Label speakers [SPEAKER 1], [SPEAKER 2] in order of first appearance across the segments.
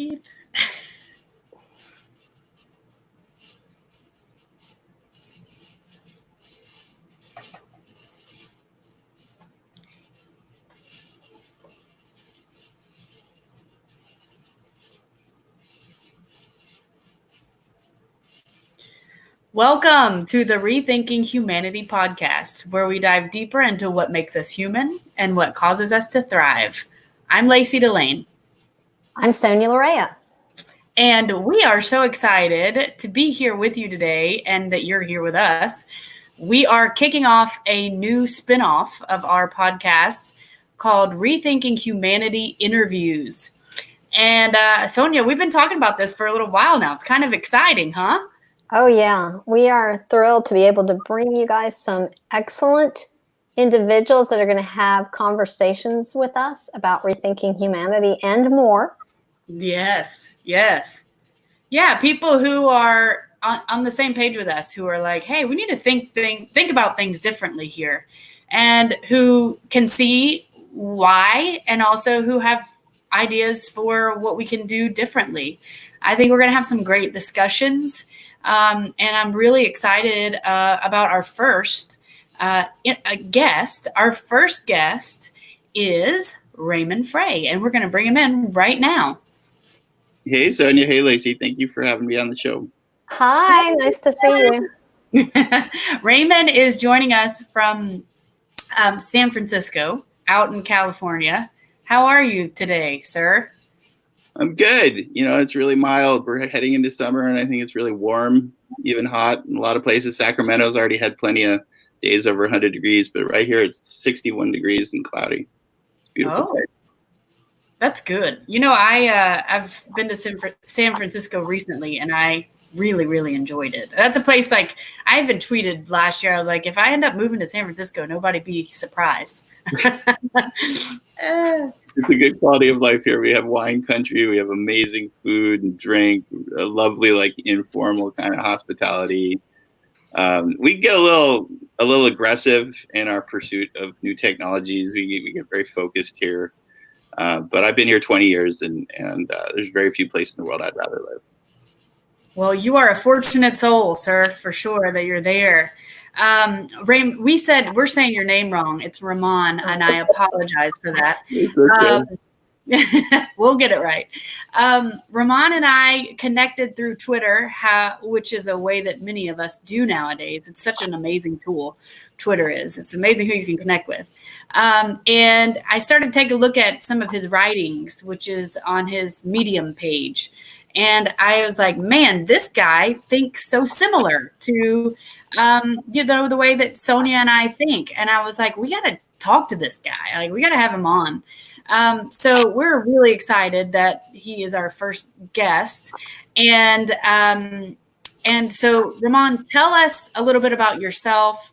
[SPEAKER 1] Welcome to the Rethinking Humanity podcast, where we dive deeper into what makes us human and what causes us to thrive. I'm Lacey Delane.
[SPEAKER 2] I'm Sonya Larrea.
[SPEAKER 1] And we are so excited to be here with you today and that you're here with us. We are kicking off a new spinoff of our podcast called Rethinking Humanity Interviews. And Sonya, we've been talking about this for a little while now. It's kind of exciting, huh?
[SPEAKER 2] Oh, yeah. We are thrilled to be able to bring you guys some excellent individuals that are going to have conversations with us about rethinking humanity and more.
[SPEAKER 1] Yes. Yeah, people who are on the same page with us, who are like, hey, we need to think about things differently here, and who can see why, and also who have ideas for what we can do differently. I think we're going to have some great discussions. And I'm really excited about our first guest. Our first guest is Raman Frey, and we're going to bring him in right now.
[SPEAKER 3] Hey, Sonya. Hey, Lacey. Thank you for having me on the show.
[SPEAKER 2] Hi, nice to see you.
[SPEAKER 1] Raman is joining us from San Francisco, out in California. How are you today, sir?
[SPEAKER 3] I'm good. It's really mild. We're heading into summer, and I think it's really warm, even hot in a lot of places. Sacramento's already had plenty of days over 100 degrees, but right here it's 61 degrees and cloudy. It's beautiful.
[SPEAKER 1] Oh, that's good. I've been to San Francisco recently, and I really, really enjoyed it. That's a place, like, I even tweeted last year. I was like, if I end up moving to San Francisco, nobody be surprised.
[SPEAKER 3] It's a good quality of life here. We have wine country. We have amazing food and drink, a lovely, informal kind of hospitality. We get a little aggressive in our pursuit of new technologies. We get very focused here. But I've been here 20 years, and there's very few places in the world I'd rather live.
[SPEAKER 1] Well, you are a fortunate soul, sir, for sure, that you're there. We're saying your name wrong. It's Raman, and I apologize for that. We'll get it right. Raman and I connected through Twitter, which is a way that many of us do nowadays. It's such an amazing tool. Twitter is. It's amazing who you can connect with. And I started to take a look at some of his writings, which is on his Medium page. And I was like, man, this guy thinks so similar to, the way that Sonya and I think. And I was like, we got to talk to this guy. Like, we got to have him on. So we're really excited that he is our first guest. And so, Raman, tell us a little bit about yourself.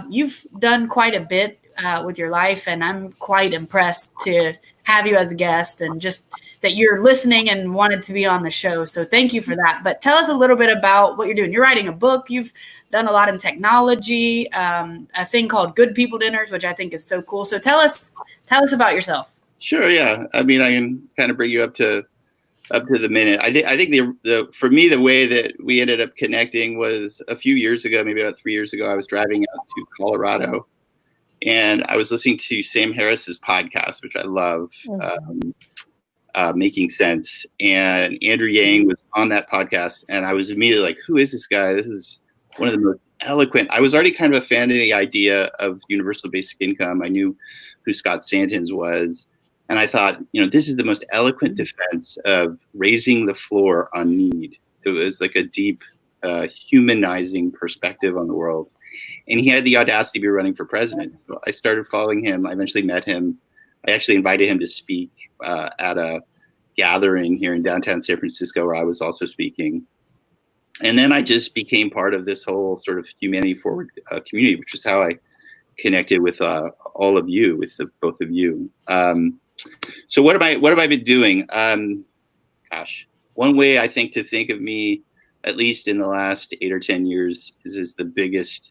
[SPEAKER 1] You've done quite a bit with your life, and I'm quite impressed to have you as a guest, and just that you're listening and wanted to be on the show. So thank you for that. But tell us a little bit about what you're doing. You're writing a book. You've done a lot in technology, a thing called Good People Dinners, which I think is so cool. So tell us about yourself.
[SPEAKER 3] Sure. Yeah. I mean, I can kind of bring you up to the minute. I think the for me, the way that we ended up connecting was a few years ago, maybe about 3 years ago. I was driving out to Colorado, and I was listening to Sam Harris's podcast, which I love, Making Sense. And Andrew Yang was on that podcast, and I was immediately like, who is this guy? This is one of the most eloquent. I was already kind of a fan of the idea of universal basic income. I knew who Scott Santens was. And I thought, this is the most eloquent defense of raising the floor on need. So it was like a deep, humanizing perspective on the world. And he had the audacity to be running for president. So I started following him. I eventually met him. I actually invited him to speak at a gathering here in downtown San Francisco, where I was also speaking. And then I just became part of this whole sort of humanity forward community, which is how I connected with all of you, with both of you. So what have I been doing? One way I think to think of me, at least in the last 8 or 10 years, is the biggest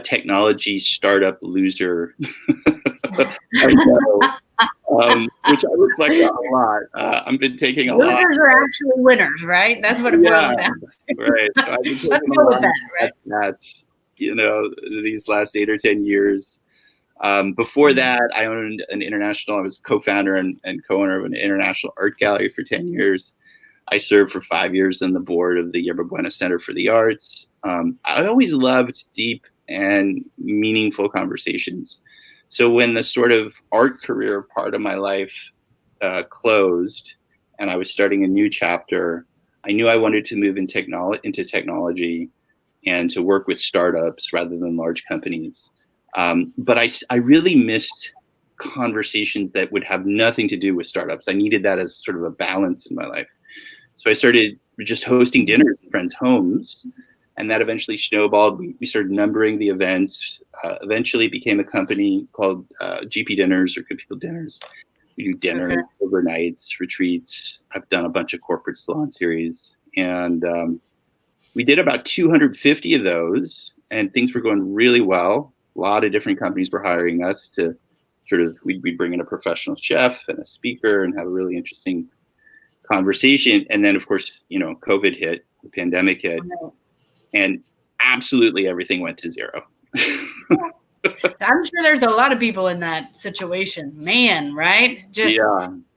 [SPEAKER 3] technology startup loser I know. which I reflect on a lot. I've been taking a lot.
[SPEAKER 1] Losers are actually winners, right? That's what it boils down to.
[SPEAKER 3] Right. So I've been
[SPEAKER 1] Let's
[SPEAKER 3] taking
[SPEAKER 1] go
[SPEAKER 3] a
[SPEAKER 1] with
[SPEAKER 3] lot
[SPEAKER 1] that, right?
[SPEAKER 3] That's, these last 8 or 10 years. Before that, I owned an international, I was co-founder and co-owner of an international art gallery for 10 years. I served for 5 years on the board of the Yerba Buena Center for the Arts. I always loved deep and meaningful conversations. So when the sort of art career part of my life closed and I was starting a new chapter, I knew I wanted to move into technology and to work with startups rather than large companies. But I really missed conversations that would have nothing to do with startups. I needed that as sort of a balance in my life. So I started just hosting dinners in friends' homes, and that eventually snowballed. We started numbering the events. Eventually became a company called GP Dinners, or Good People Dinners. We do dinners, overnights, retreats. I've done a bunch of corporate salon series, and we did about 250 of those, and things were going really well. A lot of different companies were hiring us to we'd bring in a professional chef and a speaker and have a really interesting conversation. And then, of course, COVID hit, the pandemic hit, and absolutely everything went to zero.
[SPEAKER 1] I'm sure there's a lot of people in that situation, man, right? Just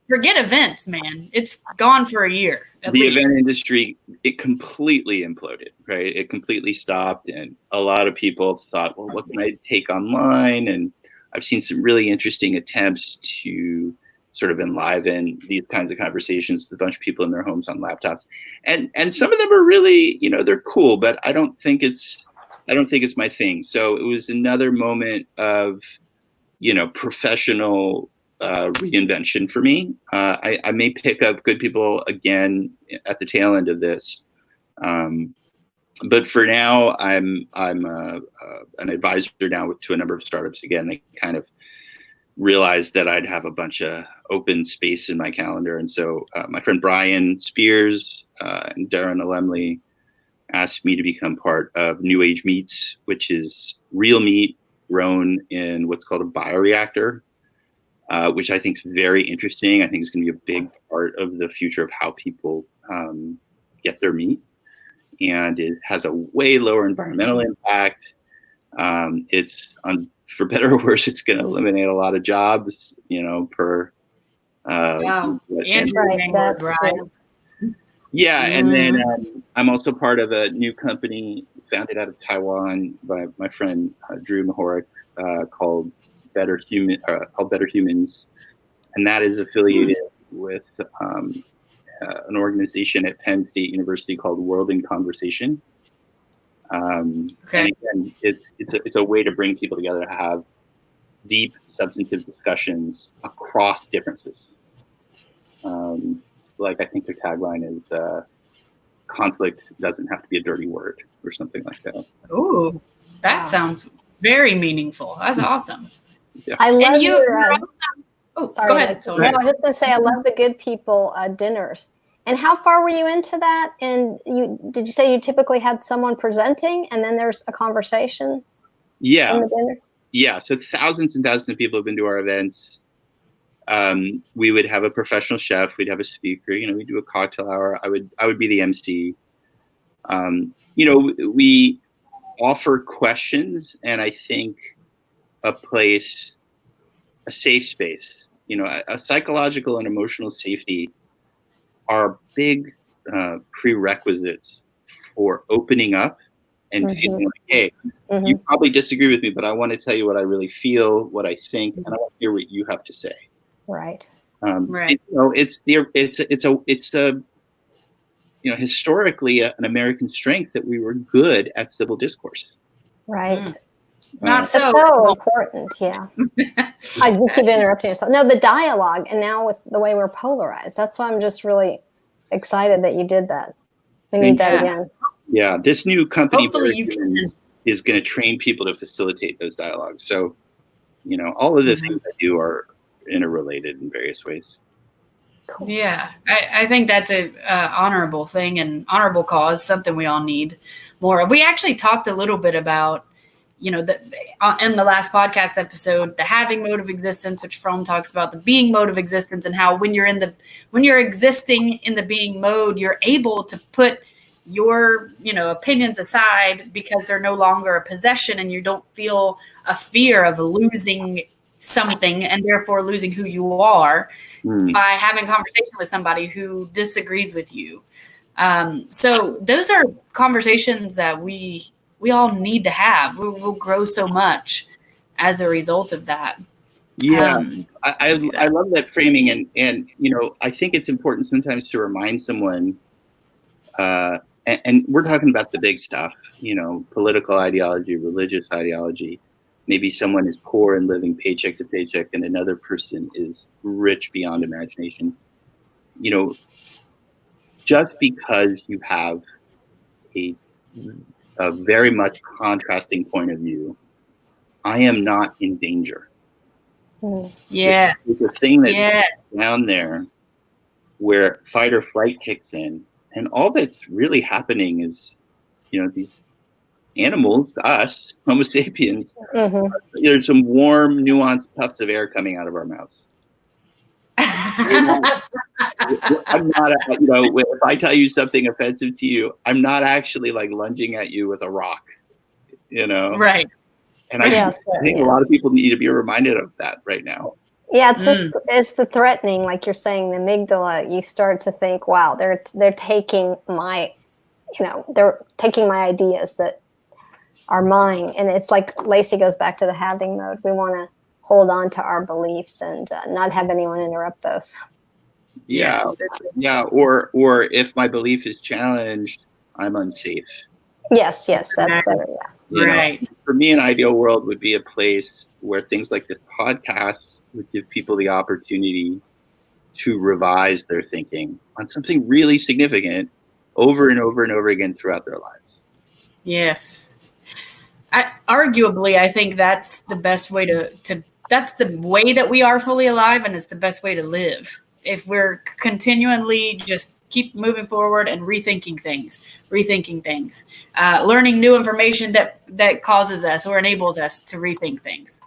[SPEAKER 1] forget events, man. It's gone for a year.
[SPEAKER 3] The event industry, it completely imploded, right? It completely stopped. And a lot of people thought, well, what can I take online? And I've seen some really interesting attempts to sort of enliven these kinds of conversations with a bunch of people in their homes on laptops. And some of them are really, they're cool, but I don't think it's my thing. So it was another moment of, professional reinvention for me. I may pick up Good People again at the tail end of this. But for now, I'm an advisor now to a number of startups. Again, they kind of realized that I'd have a bunch of open space in my calendar. And so my friend Brian Spears and Darren Alemley asked me to become part of New Age Meats, which is real meat grown in what's called a bioreactor, which I think is very interesting. I think it's going to be a big part of the future of how people get their meat. And it has a way lower environmental impact. For better or worse, it's going to eliminate a lot of jobs, per.
[SPEAKER 1] Wow.
[SPEAKER 3] Yeah, and then I'm also part of a new company founded out of Taiwan by my friend Drew Mahorik called Better Humans, and that is affiliated with an organization at Penn State University called World in Conversation. And again, it's a way to bring people together to have deep, substantive discussions across differences. I think their tagline is conflict doesn't have to be a dirty word or something like that.
[SPEAKER 1] Ooh, that sounds very meaningful. That's awesome.
[SPEAKER 2] Yeah. I love
[SPEAKER 1] and you.
[SPEAKER 2] Sorry,
[SPEAKER 1] go ahead.
[SPEAKER 2] No, I was just going to say I love the Good People dinners. And how far were you into that? And did you say you typically had someone presenting and then there's a conversation?
[SPEAKER 3] Yeah.
[SPEAKER 2] In the dinner?
[SPEAKER 3] Yeah. So thousands and thousands of people have been to our events. We would have a professional chef. We'd have a speaker. We'd do a cocktail hour. I would be the MC. We offer questions, and I think a safe space. A psychological and emotional safety are big prerequisites for opening up and feeling like, hey, you probably disagree with me, but I want to tell you what I really feel, what I think, and I want to hear what you have to say.
[SPEAKER 2] Right.
[SPEAKER 1] Right.
[SPEAKER 3] It's historically an American strength that we were good at civil discourse.
[SPEAKER 2] Right.
[SPEAKER 1] Not so
[SPEAKER 2] important. Yeah. I keep interrupting yourself. No, the dialogue, and now with the way we're polarized, that's why I'm just really excited that you did that. We need that again.
[SPEAKER 3] Yeah. This new company
[SPEAKER 1] is
[SPEAKER 3] going to train people to facilitate those dialogues. So, all of the things I do are interrelated in various ways.
[SPEAKER 2] Cool.
[SPEAKER 1] Yeah, I think that's a honorable thing and honorable cause, something we all need more of. We actually talked a little bit about in the last podcast episode, the having mode of existence, which Fromm talks about, the being mode of existence, and how when you're existing in the being mode, you're able to put your opinions aside because they're no longer a possession, and you don't feel a fear of losing something and therefore losing who you are by having a conversation with somebody who disagrees with you. So those are conversations that we all need to have. We'll grow so much as a result of that.
[SPEAKER 3] Yeah, I love that framing, and I think it's important sometimes to remind someone, and we're talking about the big stuff, political ideology, religious ideology. Maybe someone is poor and living paycheck to paycheck, and another person is rich beyond imagination. Just because you have a very much contrasting point of view, I am not in danger.
[SPEAKER 1] Yes.
[SPEAKER 3] It's a thing that's down there where fight or flight kicks in. And all that's really happening is, these animals, us, Homo sapiens, there's some warm, nuanced puffs of air coming out of our mouths. I'm not, if I tell you something offensive to you, I'm not actually like lunging at you with a rock,
[SPEAKER 1] Right.
[SPEAKER 3] And I think a lot of people need to be reminded of that right now.
[SPEAKER 2] Yeah, it's the threatening, like you're saying, the amygdala. You start to think, wow, they're taking my, they're taking my ideas that are mine. And it's like Lacey goes back to the having mode. We want to hold on to our beliefs and not have anyone interrupt those.
[SPEAKER 3] Yeah. Or if my belief is challenged, I'm unsafe.
[SPEAKER 2] Yes, that's better. Yeah.
[SPEAKER 1] Right.
[SPEAKER 3] For me, an ideal world would be a place where things like this podcast would give people the opportunity to revise their thinking on something really significant over and over and over again throughout their lives.
[SPEAKER 1] Yes. Arguably, I think that's the best way that's the way that we are fully alive, and it's the best way to live. If we're continually just keep moving forward and rethinking things, learning new information that causes us or enables us to rethink things.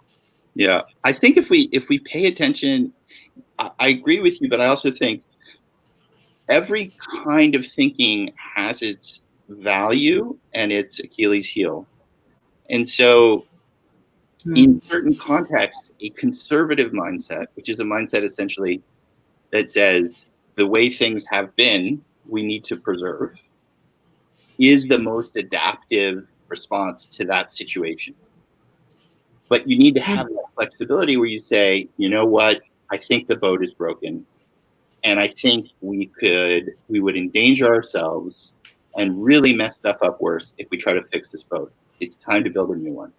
[SPEAKER 3] Yeah, I think if we pay attention, I agree with you, but I also think every kind of thinking has its value and its Achilles heel. And so in certain contexts, a conservative mindset, which is a mindset essentially that says the way things have been, we need to preserve, is the most adaptive response to that situation. But you need to have that flexibility where you say, you know what, I think the boat is broken. And I think we would endanger ourselves and really mess stuff up worse if we try to fix this boat. It's time to build a new one.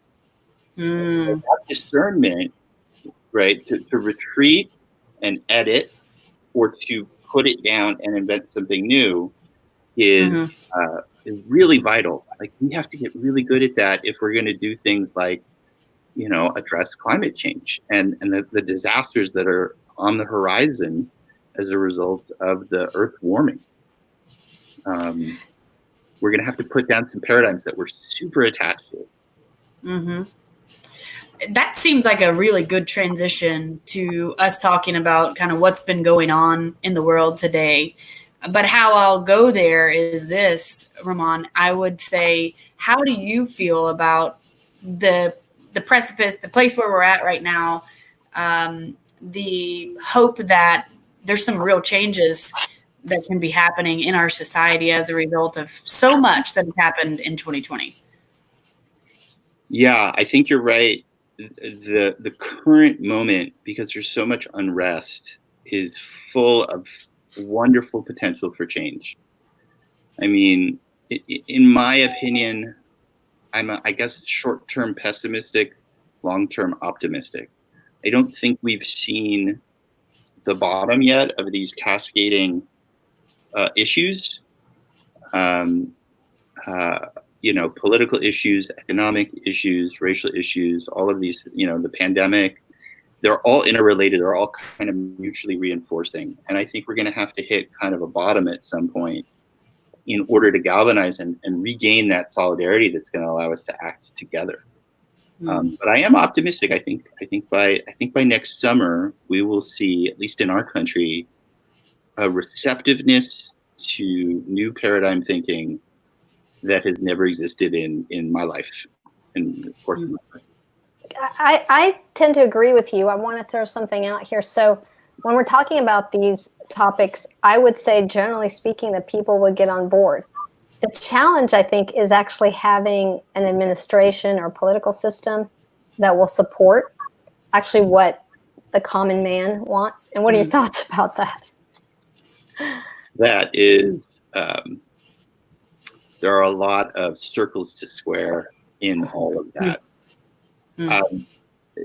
[SPEAKER 3] That discernment, right, to retreat and edit or to put it down and invent something new is really vital. Like, we have to get really good at that if we're going to do things like, address climate change and the disasters that are on the horizon as a result of the earth warming. We're going to have to put down some paradigms that we're super attached to.
[SPEAKER 1] That seems like a really good transition to us talking about kind of what's been going on in the world today. But how I'll go there is this, Raman. I would say, how do you feel about the precipice, the place where we're at right now, the hope that there's some real changes that can be happening in our society as a result of so much that has happened in 2020?
[SPEAKER 3] Yeah, I think you're right. The current moment, because there's so much unrest, is full of wonderful potential for change. I mean, in my opinion, I'm I guess short-term pessimistic, long-term optimistic. I don't think we've seen the bottom yet of these cascading issues. Political issues, economic issues, racial issues, all of these, the pandemic, they're all interrelated. They're all kind of mutually reinforcing. And I think we're going to have to hit kind of a bottom at some point in order to galvanize and regain that solidarity that's going to allow us to act together. But I am optimistic. I think by next summer we will see, at least in our country, a receptiveness to new paradigm thinking that has never existed in my life, and of course, in my life.
[SPEAKER 2] I tend to agree with you. I want to throw something out here. So when we're talking about these topics, I would say, generally speaking, that people would get on board. The challenge, I think, is actually having an administration or political system that will support actually what the common man wants. And what are your thoughts about that?
[SPEAKER 3] That is, there are a lot of circles to square in all of that.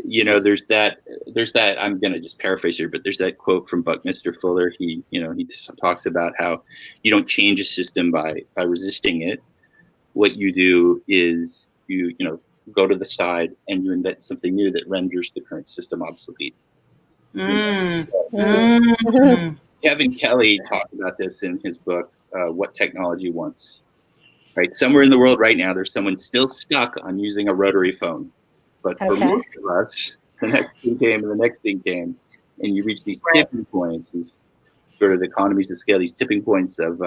[SPEAKER 3] There's that, I'm going to just paraphrase here, but there's that quote from Buckminster Fuller. He talks about how you don't change a system by resisting it. What you do is you go to the side and you invent something new that renders the current system obsolete. Kevin Kelly talked about this in his book, What Technology Wants. Right, somewhere in the world right now, there's someone still stuck on using a rotary phone. But for most of us, the next thing came and the next thing came, and you reach these tipping points, these sort of economies of scale, these tipping points of,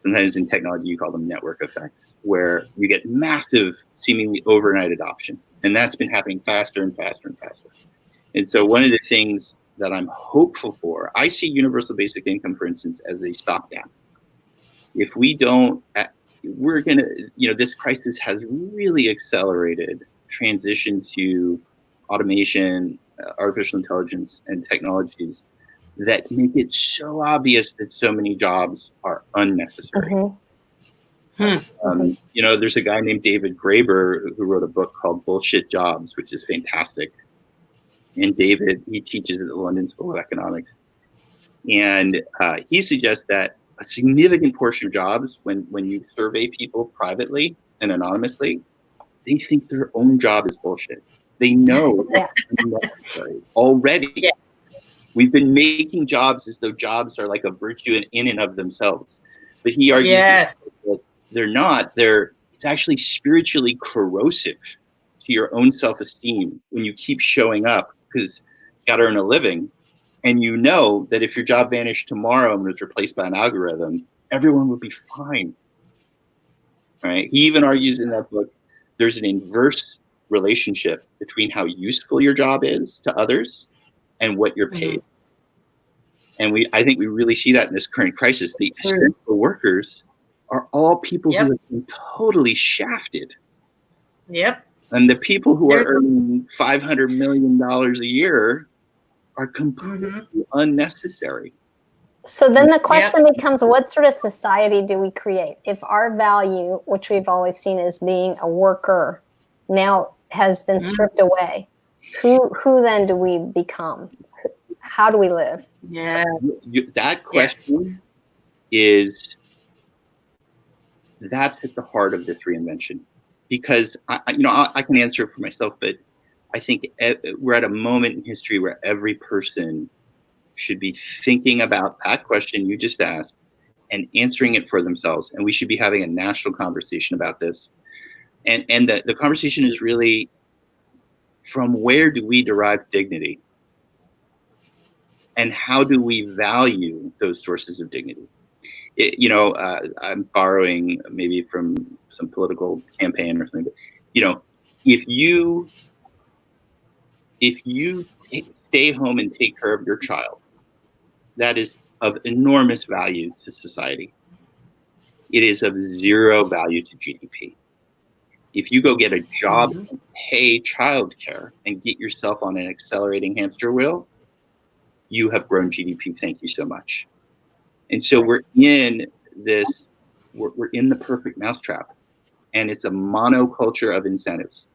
[SPEAKER 3] sometimes in technology you call them network effects, where you get massive, seemingly overnight adoption. And that's been happening faster and faster and faster. And so one of the things that I'm hopeful for, I see universal basic income, for instance, as a stopgap. If we don't, we're going to, this crisis has really accelerated transition to automation, artificial intelligence, and technologies that make it so obvious that so many jobs are unnecessary. There's a guy named David Graeber who wrote a book called Bullshit Jobs, which is fantastic. And David, he teaches at the London School of Economics. And he suggests that a significant portion of jobs, when you survey people privately and anonymously, they think their own job is bullshit. They know it's unnecessary already. Yeah. We've been making jobs as though jobs are like a virtue in and of themselves. But he argues that they're not. It's actually spiritually corrosive to your own self-esteem when you keep showing up, because you got to earn a living. And you know that if your job vanished tomorrow and was replaced by an algorithm, everyone would be fine. Right? He even argues in that book, there's an inverse relationship between how useful your job is to others and what you're paid. And I think we really see that in this current crisis. The essential workers are all people who have been totally shafted.
[SPEAKER 1] Yep.
[SPEAKER 3] And the people who are earning $500 million a year are completely unnecessary.
[SPEAKER 2] So then the question becomes, what sort of society do we create? If our value, which we've always seen as being a worker, now has been stripped away, who then do we become? How do we live?
[SPEAKER 1] Yeah.
[SPEAKER 3] That question is, that's at the heart of this reinvention. Because, I can answer it for myself, but I think we're at a moment in history where every person should be thinking about that question you just asked and answering it for themselves. And we should be having a national conversation about this. And the conversation is really, from where do we derive dignity? And how do we value those sources of dignity? I'm borrowing maybe from some political campaign or something, but, if you stay home and take care of your child, that is of enormous value to society. It is of zero value to GDP. If you go get a job and pay childcare and get yourself on an accelerating hamster wheel, you have grown GDP. Thank you so much. And so we're in the perfect mousetrap, and it's a monoculture of incentives.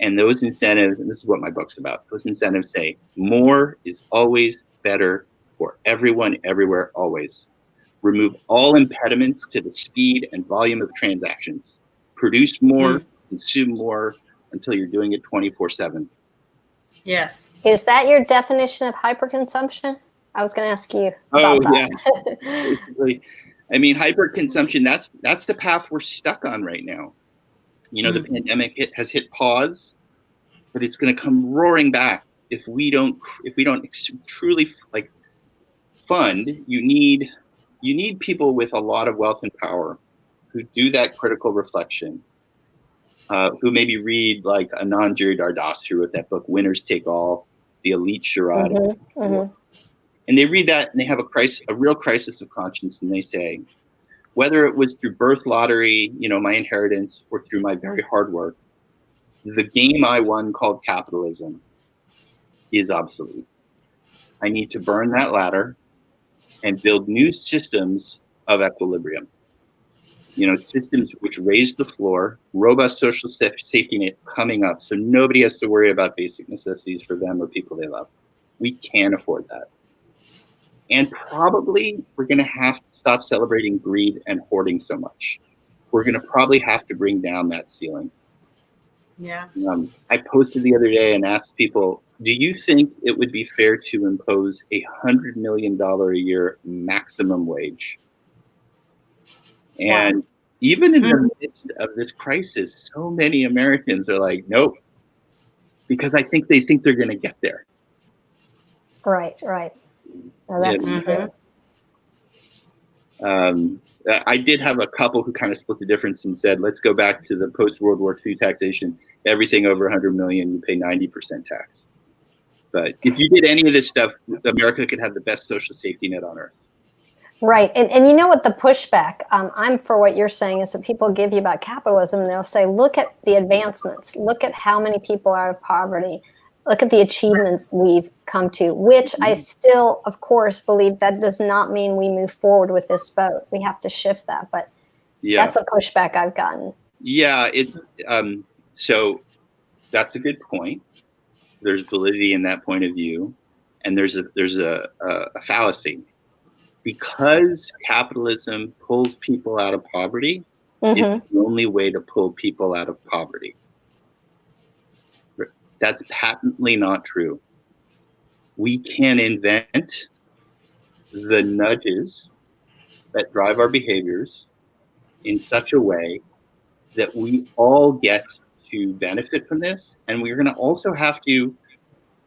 [SPEAKER 3] And those incentives, and this is what my book's about, those incentives say more is always better for everyone, everywhere, always. Remove all impediments to the speed and volume of transactions. Produce more, consume more, until you're doing it 24/7.
[SPEAKER 1] Yes.
[SPEAKER 2] Is that your definition of hyperconsumption? I was going to ask you about that.
[SPEAKER 3] Yeah. I mean, hyperconsumption, that's the path we're stuck on right now. The pandemic has hit pause. but it's going to come roaring back if we don't truly like fund. You need people with a lot of wealth and power who do that critical reflection, who maybe read like Anand Dardas, who wrote that book Winners Take All, the elite charade. And they read that and they have a real crisis of conscience, and they say, whether it was through birth lottery, my inheritance, or through my very hard work, the game I won called capitalism is obsolete. I need to burn that ladder and build new systems of equilibrium. Systems which raise the floor, robust social safety net coming up, so nobody has to worry about basic necessities for them or people they love. We can afford that. And probably we're going to have to stop celebrating greed and hoarding so much. We're going to probably have to bring down that ceiling.
[SPEAKER 1] Yeah.
[SPEAKER 3] I posted the other day and asked people, do you think it would be fair to impose $100 million a year maximum wage? And even in the midst of this crisis, so many Americans are like, nope, because they think they're going to get there.
[SPEAKER 2] Right. Now that's true.
[SPEAKER 3] I did have a couple who kind of split the difference and said, let's go back to the post-World War II taxation. Everything over 100 million, you pay 90% tax. But if you did any of this stuff, America could have the best social safety net on earth.
[SPEAKER 2] Right. And you know what the pushback, I'm for what you're saying, is that people give you about capitalism and they'll say, look at the advancements, look at how many people are out of poverty, look at the achievements we've come to, which I still, of course, believe that does not mean we move forward with this boat. We have to shift that. But that's the pushback I've gotten.
[SPEAKER 3] Yeah. So that's a good point. There's validity in that point of view. And there's a fallacy. Because capitalism pulls people out of poverty, it's the only way to pull people out of poverty. That's patently not true. We can invent the nudges that drive our behaviors in such a way that we all get to benefit from this. And we're going to also have to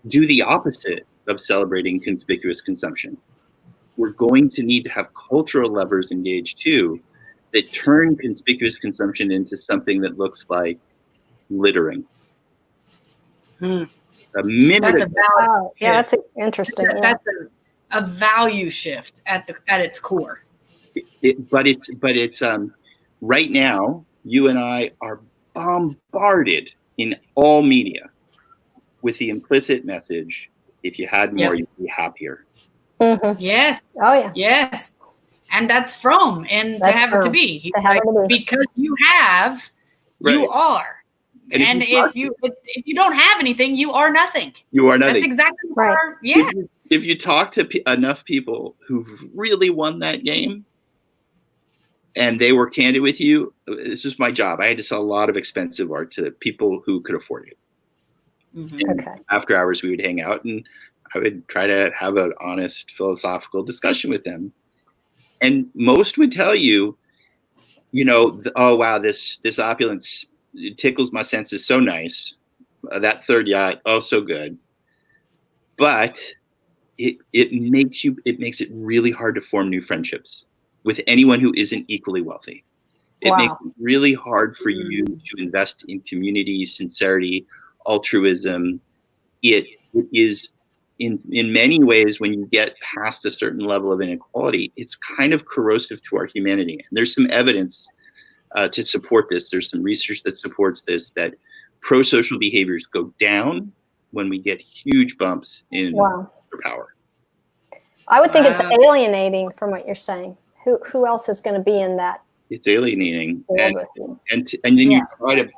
[SPEAKER 3] do the opposite of celebrating conspicuous consumption. We're going to need to have cultural levers engaged too that turn conspicuous consumption into something that looks like littering.
[SPEAKER 1] That's
[SPEAKER 2] interesting.
[SPEAKER 1] That's a value shift at its core.
[SPEAKER 3] But it's right now, you and I are bombarded in all media with the implicit message: if you had more, you'd be happier.
[SPEAKER 1] Yes.
[SPEAKER 2] Oh yeah.
[SPEAKER 1] Yes. And that's from and to have it to be. Because you have, you are. And if you don't have anything, you are nothing.
[SPEAKER 3] You are nothing.
[SPEAKER 1] That's exactly
[SPEAKER 2] right.
[SPEAKER 3] If you talk to enough people who've really won that game, and they were candid with you, this is my job. I had to sell a lot of expensive art to people who could afford it. And after hours, we would hang out and I would try to have an honest philosophical discussion with them. And most would tell you, oh, wow, this opulence, it tickles my senses, so nice. That third yacht, oh, so good. But it makes it really hard to form new friendships with anyone who isn't equally wealthy. It makes it really hard for you to invest in community, sincerity, altruism. It is in many ways, when you get past a certain level of inequality, it's kind of corrosive to our humanity. And there's some evidence to support this. There's some research that supports this, that pro-social behaviors go down when we get huge bumps in power.
[SPEAKER 2] I would think it's alienating from what you're saying. Who else is going to be in that?
[SPEAKER 3] It's alienating. And then you try to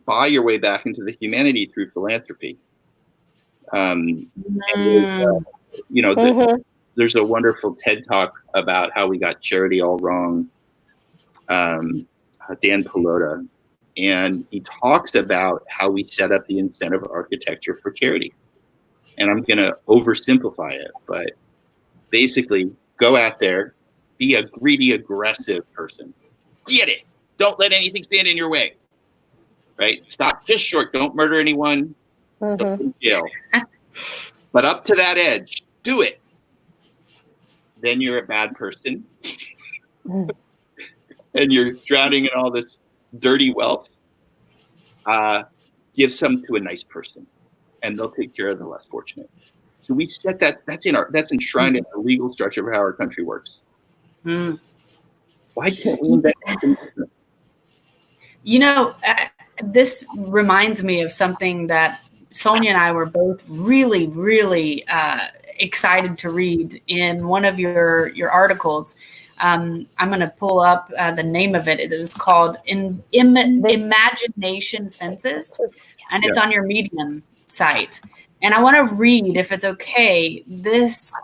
[SPEAKER 3] buy your way back into the humanity through philanthropy. There's a wonderful TED talk about how we got charity all wrong. Dan Pelota, and he talks about how we set up the incentive architecture for charity. And I'm going to oversimplify it, but basically go out there, be a greedy, aggressive person. Get it. Don't let anything stand in your way. Right? Stop just short. Don't murder anyone. in jail. But up to that edge, do it. Then you're a bad person. And you're drowning in all this dirty wealth. Give some to a nice person, and they'll take care of the less fortunate. So we set that's enshrined in the legal structure of how our country works. Why can't we invent something different?
[SPEAKER 1] You know, this reminds me of something that Sonya and I were both really, really excited to read in one of your articles. I'm going to pull up the name of it. It was called Imagination Fences, and it's on your Medium site. And I want to read, if it's okay, this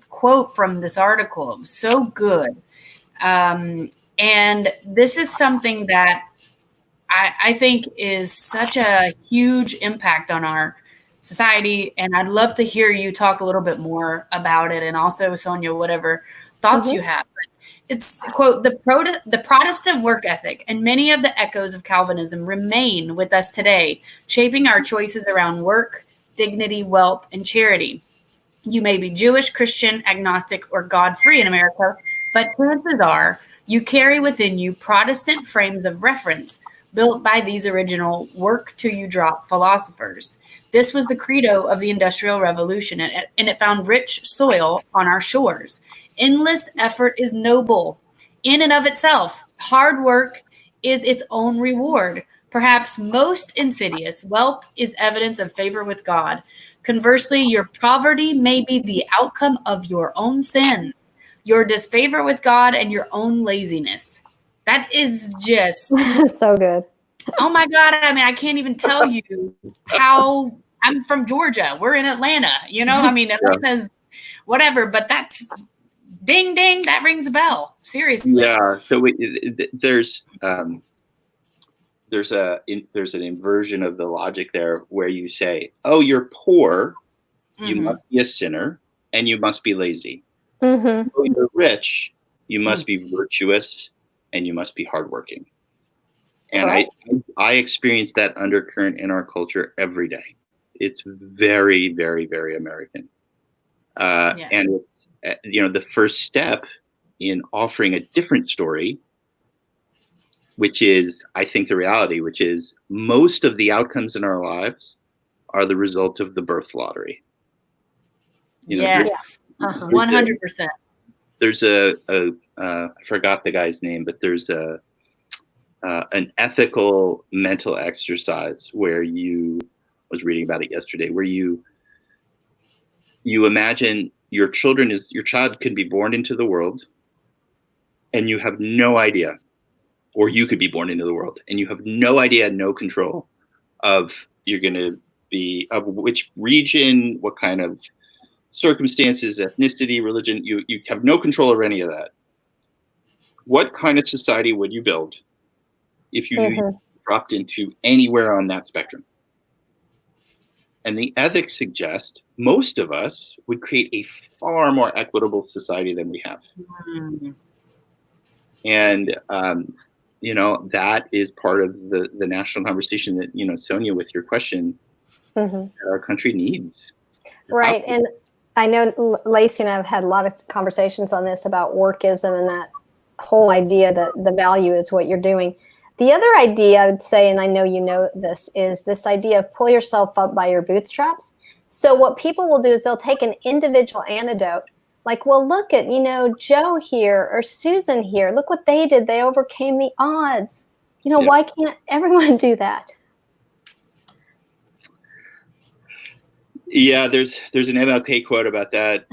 [SPEAKER 1] quote from this article. It was so good. And this is something that I think is such a huge impact on our society. And I'd love to hear you talk a little bit more about it. And also, Sonya, whatever thoughts you have. But it's, quote, the Protestant work ethic and many of the echoes of Calvinism remain with us today, shaping our choices around work, dignity, wealth, and charity. You may be Jewish, Christian, agnostic, or God-free in America, but chances are you carry within you Protestant frames of reference built by these original work-till-you-drop philosophers. This was the credo of the Industrial Revolution, and it found rich soil on our shores. Endless effort is noble in and of itself. Hard work is its own reward. Perhaps most insidious, wealth is evidence of favor with God. Conversely, your poverty may be the outcome of your own sin, your disfavor with God, and your own laziness. That is just
[SPEAKER 2] so good.
[SPEAKER 1] Oh my God. I mean, I can't even tell you how I'm from Georgia. We're in Atlanta, you know, I mean, Atlanta's whatever, but that's ding, ding. That rings a bell. Seriously.
[SPEAKER 3] Yeah. So there's an inversion of the logic there where you say, oh, you're poor. You must be a sinner and you must be lazy. Oh, you're rich. You must be virtuous and you must be hardworking. And I experience that undercurrent in our culture every day. It's very, very, very American.
[SPEAKER 1] Yes.
[SPEAKER 3] And it's, the first step in offering a different story, which is, I think, the reality, which is most of the outcomes in our lives are the result of the birth lottery.
[SPEAKER 1] Yes, 100%.
[SPEAKER 3] There's I forgot the guy's name, but there's an ethical mental exercise where I was reading about it yesterday, where you imagine your child can be born into the world and you have no idea, or you could be born into the world and you have no idea, no control of you're going to be of which region, what kind of circumstances, ethnicity, religion, you have no control over any of that. What kind of society would you build if you dropped into anywhere on that spectrum? And the ethics suggest most of us would create a far more equitable society than we have. And, that is part of the national conversation that, Sonya, with your question, that our country needs.
[SPEAKER 2] Right. And I know Lacey and I have had a lot of conversations on this about workism and that whole idea that the value is what you're doing. The other idea I would say, and I know you know this, is this idea of pull yourself up by your bootstraps. So what people will do is they'll take an individual anecdote, like, well, look at, Joe here or Susan here. Look what they did. They overcame the odds. Why can't everyone do that?
[SPEAKER 3] Yeah, there's an MLK quote about that.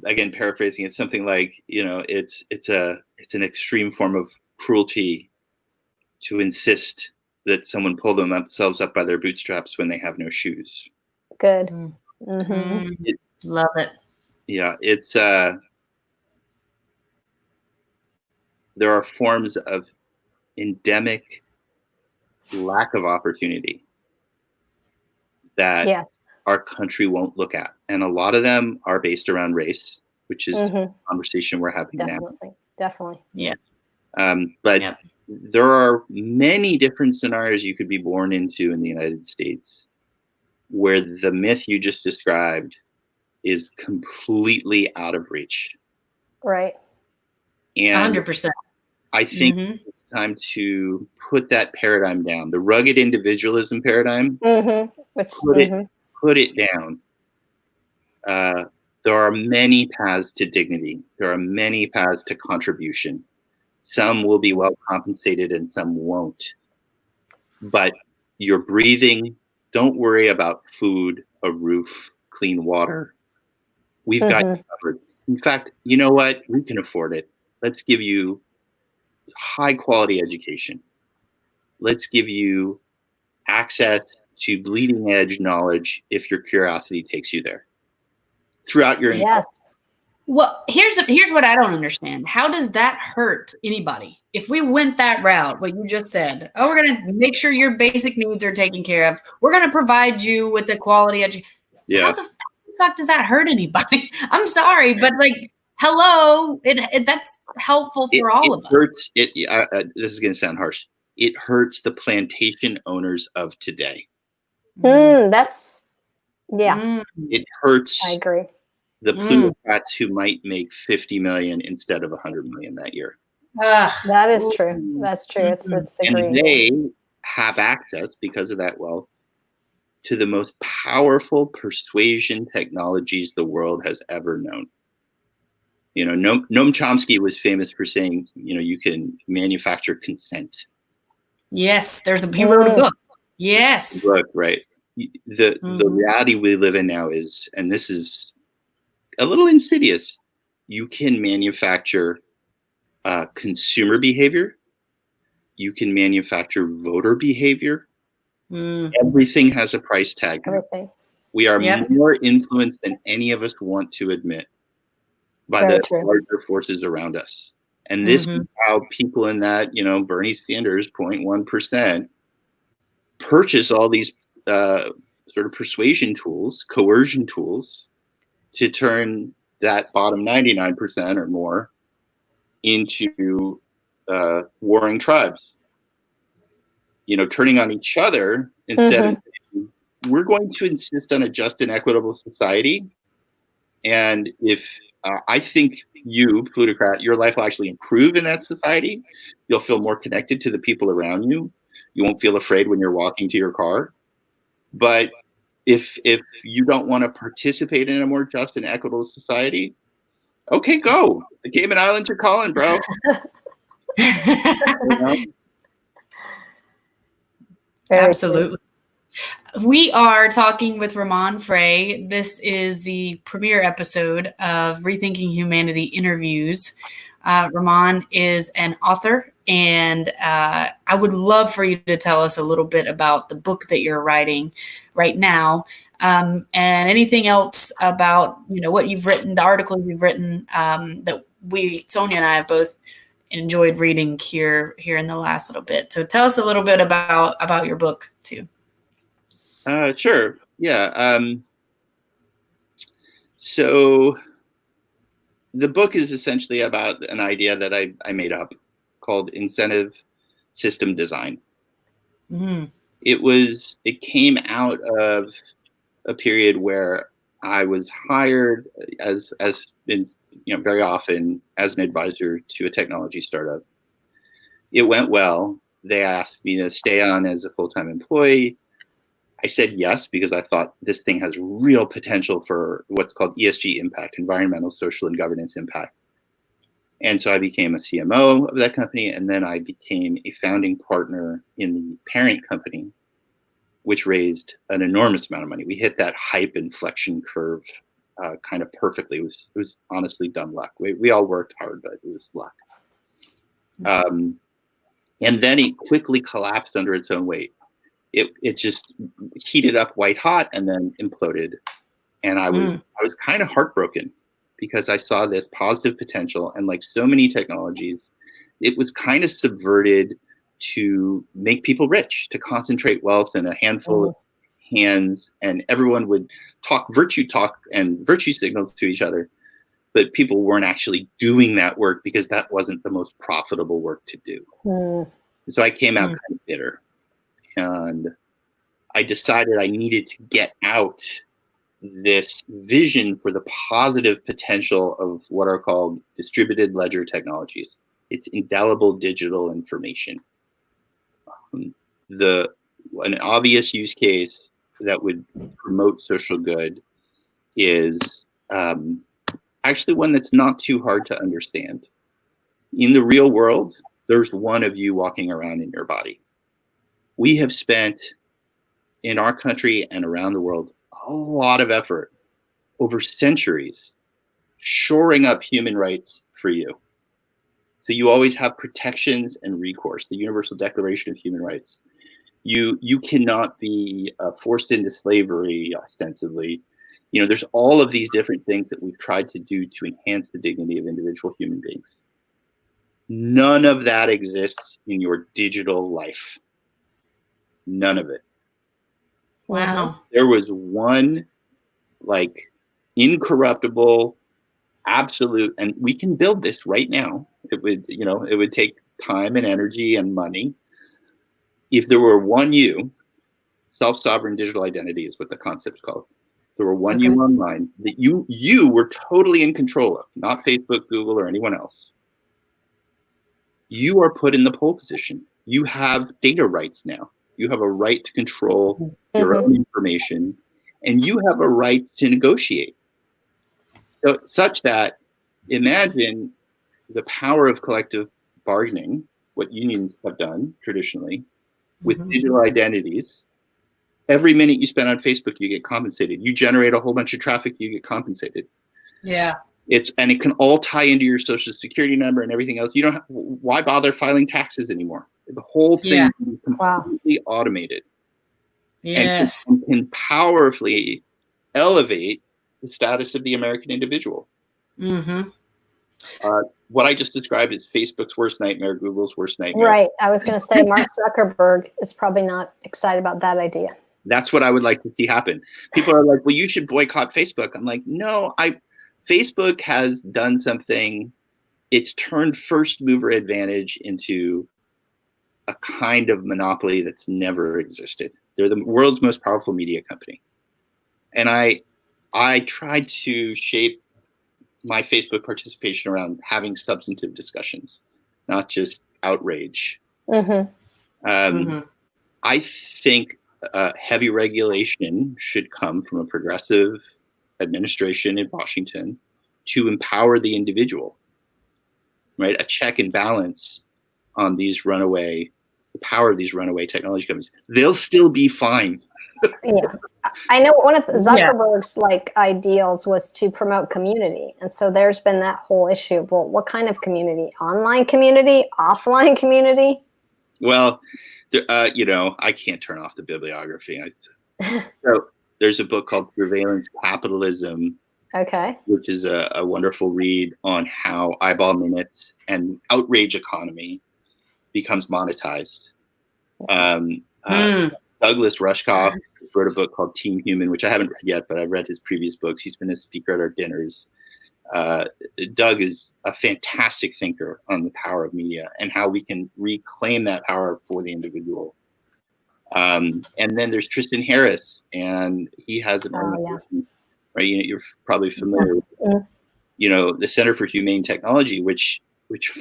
[SPEAKER 3] Again, paraphrasing, it's something like, it's an extreme form of cruelty to insist that someone pull themselves up by their bootstraps when they have no shoes.
[SPEAKER 2] Good.
[SPEAKER 1] Love it.
[SPEAKER 3] Yeah, it's there are forms of endemic lack of opportunity that our country won't look at. And a lot of them are based around race, which is the conversation we're having now.
[SPEAKER 2] Definitely.
[SPEAKER 1] Yeah.
[SPEAKER 3] But there are many different scenarios you could be born into in the United States where the myth you just described is completely out of reach.
[SPEAKER 2] Right.
[SPEAKER 3] And
[SPEAKER 1] 100%.
[SPEAKER 3] I think it's time to put that paradigm down. The rugged individualism paradigm, put it down. There are many paths to dignity. There are many paths to contribution. Some will be well compensated and some won't. But you're breathing. Don't worry about food, a roof, clean water. We've got you covered. In fact, you know what? We can afford it. Let's give you high quality education. Let's give you access to bleeding edge knowledge if your curiosity takes you there throughout your
[SPEAKER 2] Yes.
[SPEAKER 1] Well, here's what I don't understand. How does that hurt anybody? If we went that route, what you just said, oh, we're going to make sure your basic needs are taken care of. We're going to provide you with the quality education.
[SPEAKER 3] Yeah.
[SPEAKER 1] How the fuck does that hurt anybody? I'm sorry, but like, hello, that's helpful for all of us.
[SPEAKER 3] This is going to sound harsh. It hurts the plantation owners of today.
[SPEAKER 2] That's, yeah.
[SPEAKER 3] It hurts.
[SPEAKER 2] I agree.
[SPEAKER 3] The plutocrats who might make 50 million instead of 100 million that year.
[SPEAKER 2] That is true. That's true. It's the
[SPEAKER 3] and they have access because of that wealth to the most powerful persuasion technologies the world has ever known. You know, Noam Chomsky was famous for saying, you know, you can manufacture consent.
[SPEAKER 1] Yes, he wrote a book. Yes.
[SPEAKER 3] Book, right. The reality we live in now is, and this is a little insidious, you can manufacture consumer behavior. You can manufacture voter behavior. Everything has a price tag.
[SPEAKER 2] Everything.
[SPEAKER 3] We are more influenced than any of us want to admit by the larger forces around us. And this is how people in that, you know, Bernie Sanders 0.1% purchase all these sort of persuasion tools, coercion tools, to turn that bottom 99% or more into warring tribes. You know, turning on each other instead of saying, we're going to insist on a just and equitable society. And if I think you, plutocrat, your life will actually improve in that society. You'll feel more connected to the people around you. You won't feel afraid when you're walking to your car. But if you don't want to participate in a more just and equitable society, okay, go. The Cayman Islands are calling, bro.
[SPEAKER 1] Absolutely. We are talking with Raman Frey. This is the premiere episode of Rethinking Humanity Interviews. Raman is an author, and I would love for you to tell us a little bit about the book that you're writing right now, and anything else about, you know, what you've written, the article you've written that Sonya and I have both enjoyed reading here in the last little bit. So tell us a little bit about your book too.
[SPEAKER 3] Sure. Yeah. So the book is essentially about an idea that I made up called incentive system design. It came out of a period where I was hired as in, you know, very often as an advisor to a technology startup. It went well. They asked me to stay on as a full-time employee. I said yes, because I thought this thing has real potential for what's called ESG impact, environmental, social, and governance impact. And so I became a CMO of that company, and then I became a founding partner in the parent company, which raised an enormous amount of money. We hit that hype inflection curve kind of perfectly. It was honestly dumb luck. We all worked hard, but it was luck. And then it quickly collapsed under its own weight. It just heated up white hot and then imploded. And I was kind of heartbroken because I saw this positive potential, and like so many technologies, it was kind of subverted to make people rich, to concentrate wealth in a handful of hands, and everyone would talk and virtue signals to each other, but people weren't actually doing that work because that wasn't the most profitable work to do. So I came out kind of bitter. And I decided I needed to get out this vision for the positive potential of what are called distributed ledger technologies. It's indelible digital information. An obvious use case that would promote social good is actually one that's not too hard to understand. In the real world, there's one of you walking around in your body. We have spent in our country and around the world a lot of effort over centuries shoring up human rights for you. So you always have protections and recourse, the Universal Declaration of Human Rights. You cannot be forced into slavery ostensibly. There's all of these different things that we've tried to do to enhance the dignity of individual human beings. None of that exists in your digital life. None of it.
[SPEAKER 1] Wow.
[SPEAKER 3] There was one incorruptible, absolute, and we can build this right now. It would take time and energy and money. If there were one you, self-sovereign digital identity is what the concept's called. There were one you online that you were totally in control of, not Facebook, Google, or anyone else. You are put in the pole position. You have data rights now. You have a right to control your own information, and you have a right to negotiate. So, such that, imagine the power of collective bargaining, what unions have done traditionally, with digital identities. Every minute you spend on Facebook, you get compensated. You generate a whole bunch of traffic, you get compensated.
[SPEAKER 1] Yeah.
[SPEAKER 3] And it can all tie into your social security number and everything else. You don't have, why bother filing taxes anymore? The whole thing is completely automated.
[SPEAKER 1] Yes.
[SPEAKER 3] And can powerfully elevate the status of the American individual. What I just described is Facebook's worst nightmare, Google's worst nightmare.
[SPEAKER 2] Right. I was going to say Mark Zuckerberg is probably not excited about that idea.
[SPEAKER 3] That's what I would like to see happen. People are like, well, you should boycott Facebook. I'm like, no, Facebook has done something. It's turned first mover advantage into a kind of monopoly that's never existed. They're the world's most powerful media company. And I tried to shape my Facebook participation around having substantive discussions, not just outrage. I think heavy regulation should come from a progressive administration in Washington to empower the individual, right? A check and balance on the power of these runaway technology companies. They'll still be fine.
[SPEAKER 2] Yeah. I know one of Zuckerberg's ideals was to promote community. And so there's been that whole issue. Well, what kind of community? Online community? Offline community?
[SPEAKER 3] Well, I can't turn off the bibliography. So there's a book called Surveillance Capitalism, which is a wonderful read on how eyeball minutes and outrage economy becomes monetized. Douglas Rushkoff wrote a book called Team Human, which I haven't read yet, but I've read his previous books. He's been a speaker at our dinners. Doug is a fantastic thinker on the power of media and how we can reclaim that power for the individual. And then there's Tristan Harris, and he has an organization, right? You're probably familiar with, the Center for Humane Technology, which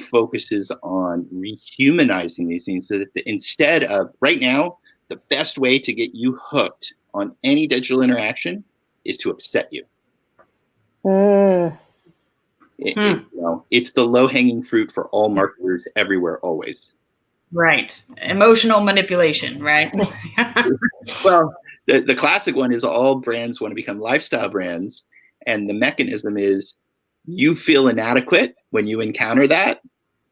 [SPEAKER 3] focuses on rehumanizing these things so that instead of right now, the best way to get you hooked on any digital interaction is to upset you. It's the low-hanging fruit for all marketers everywhere, always.
[SPEAKER 1] Right. Emotional manipulation, right?
[SPEAKER 3] Well, the classic one is all brands want to become lifestyle brands. And the mechanism is you feel inadequate when you encounter that.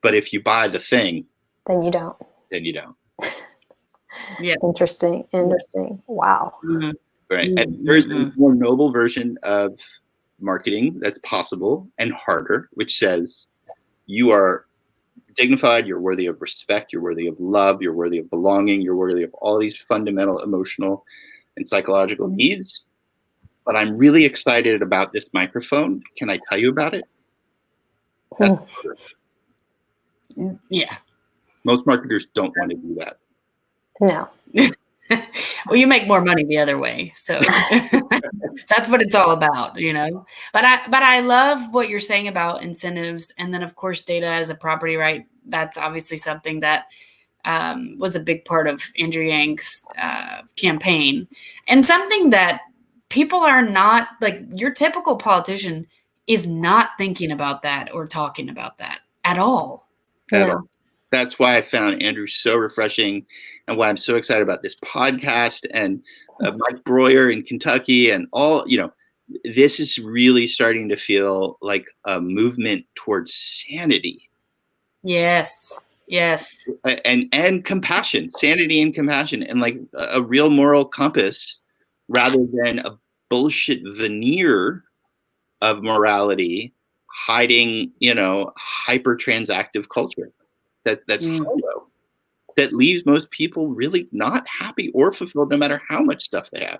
[SPEAKER 3] But if you buy the thing,
[SPEAKER 2] then you don't.
[SPEAKER 1] Yeah.
[SPEAKER 2] Interesting. Wow.
[SPEAKER 3] Right. And there's a more noble version of marketing that's possible and harder, which says you are dignified, you're worthy of respect, you're worthy of love, you're worthy of belonging, you're worthy of all these fundamental emotional and psychological needs. But I'm really excited about this microphone. Can I tell you about it?
[SPEAKER 1] Yeah.
[SPEAKER 3] Most marketers don't want to do that.
[SPEAKER 2] No.
[SPEAKER 1] Well, you make more money the other way. So that's what it's all about, But I love what you're saying about incentives. And then, of course, data as a property right. That's obviously something that was a big part of Andrew Yang's campaign. And something that people are not, like your typical politician is not thinking about that or talking about that at all.
[SPEAKER 3] At all. That's why I found Andrew so refreshing and why I'm so excited about this podcast and Mike Breuer in Kentucky and all, this is really starting to feel like a movement towards sanity.
[SPEAKER 1] Yes.
[SPEAKER 3] And compassion, sanity and compassion, and like a real moral compass rather than a bullshit veneer of morality hiding, hyper transactive culture that's hollow, that leaves most people really not happy or fulfilled no matter how much stuff they have.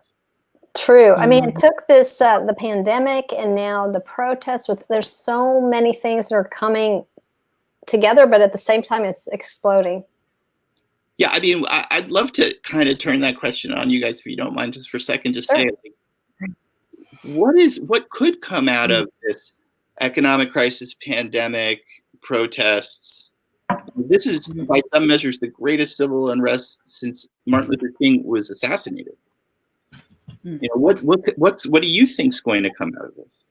[SPEAKER 2] True. I mean, it took this, the pandemic and now the protests there's so many things that are coming together, but at the same time, it's exploding.
[SPEAKER 3] Yeah. I mean, I'd love to kind of turn that question on you guys, if you don't mind, just for a second, just
[SPEAKER 2] sure.
[SPEAKER 3] say, what could come out of this economic crisis, pandemic, protests? This is, by some measures, the greatest civil unrest since Martin Luther King was assassinated. What do you think is going to come out of this?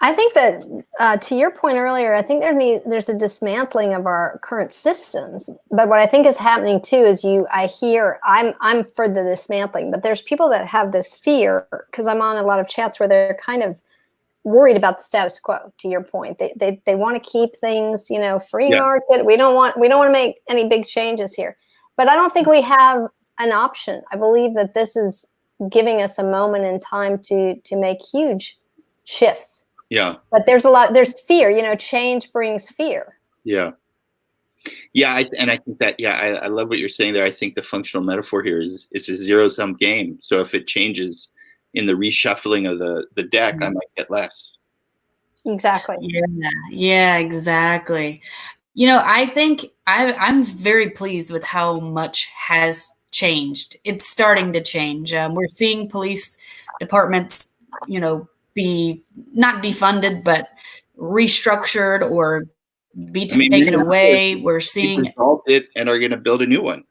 [SPEAKER 2] I think that, to your point earlier, I think there's a dismantling of our current systems. But what I think is happening too is I'm for the dismantling, but there's people that have this fear, because I'm on a lot of chats where they're kind of worried about the status quo. To your point, they want to keep things, free market. We don't want to make any big changes here. But I don't think we have an option. I believe that this is giving us a moment in time to make huge shifts.
[SPEAKER 3] Yeah.
[SPEAKER 2] But there's fear, change brings fear.
[SPEAKER 3] Yeah. Yeah. I think that, I love what you're saying there. I think the functional metaphor here is it's a zero-sum game. So if it changes in the reshuffling of the deck, I might get less.
[SPEAKER 2] Exactly.
[SPEAKER 1] Yeah, exactly. I think I'm very pleased with how much has changed. It's starting to change. We're seeing police departments, be not defunded, but restructured or be taken away. We're seeing
[SPEAKER 3] resolved it and are going to build a new one.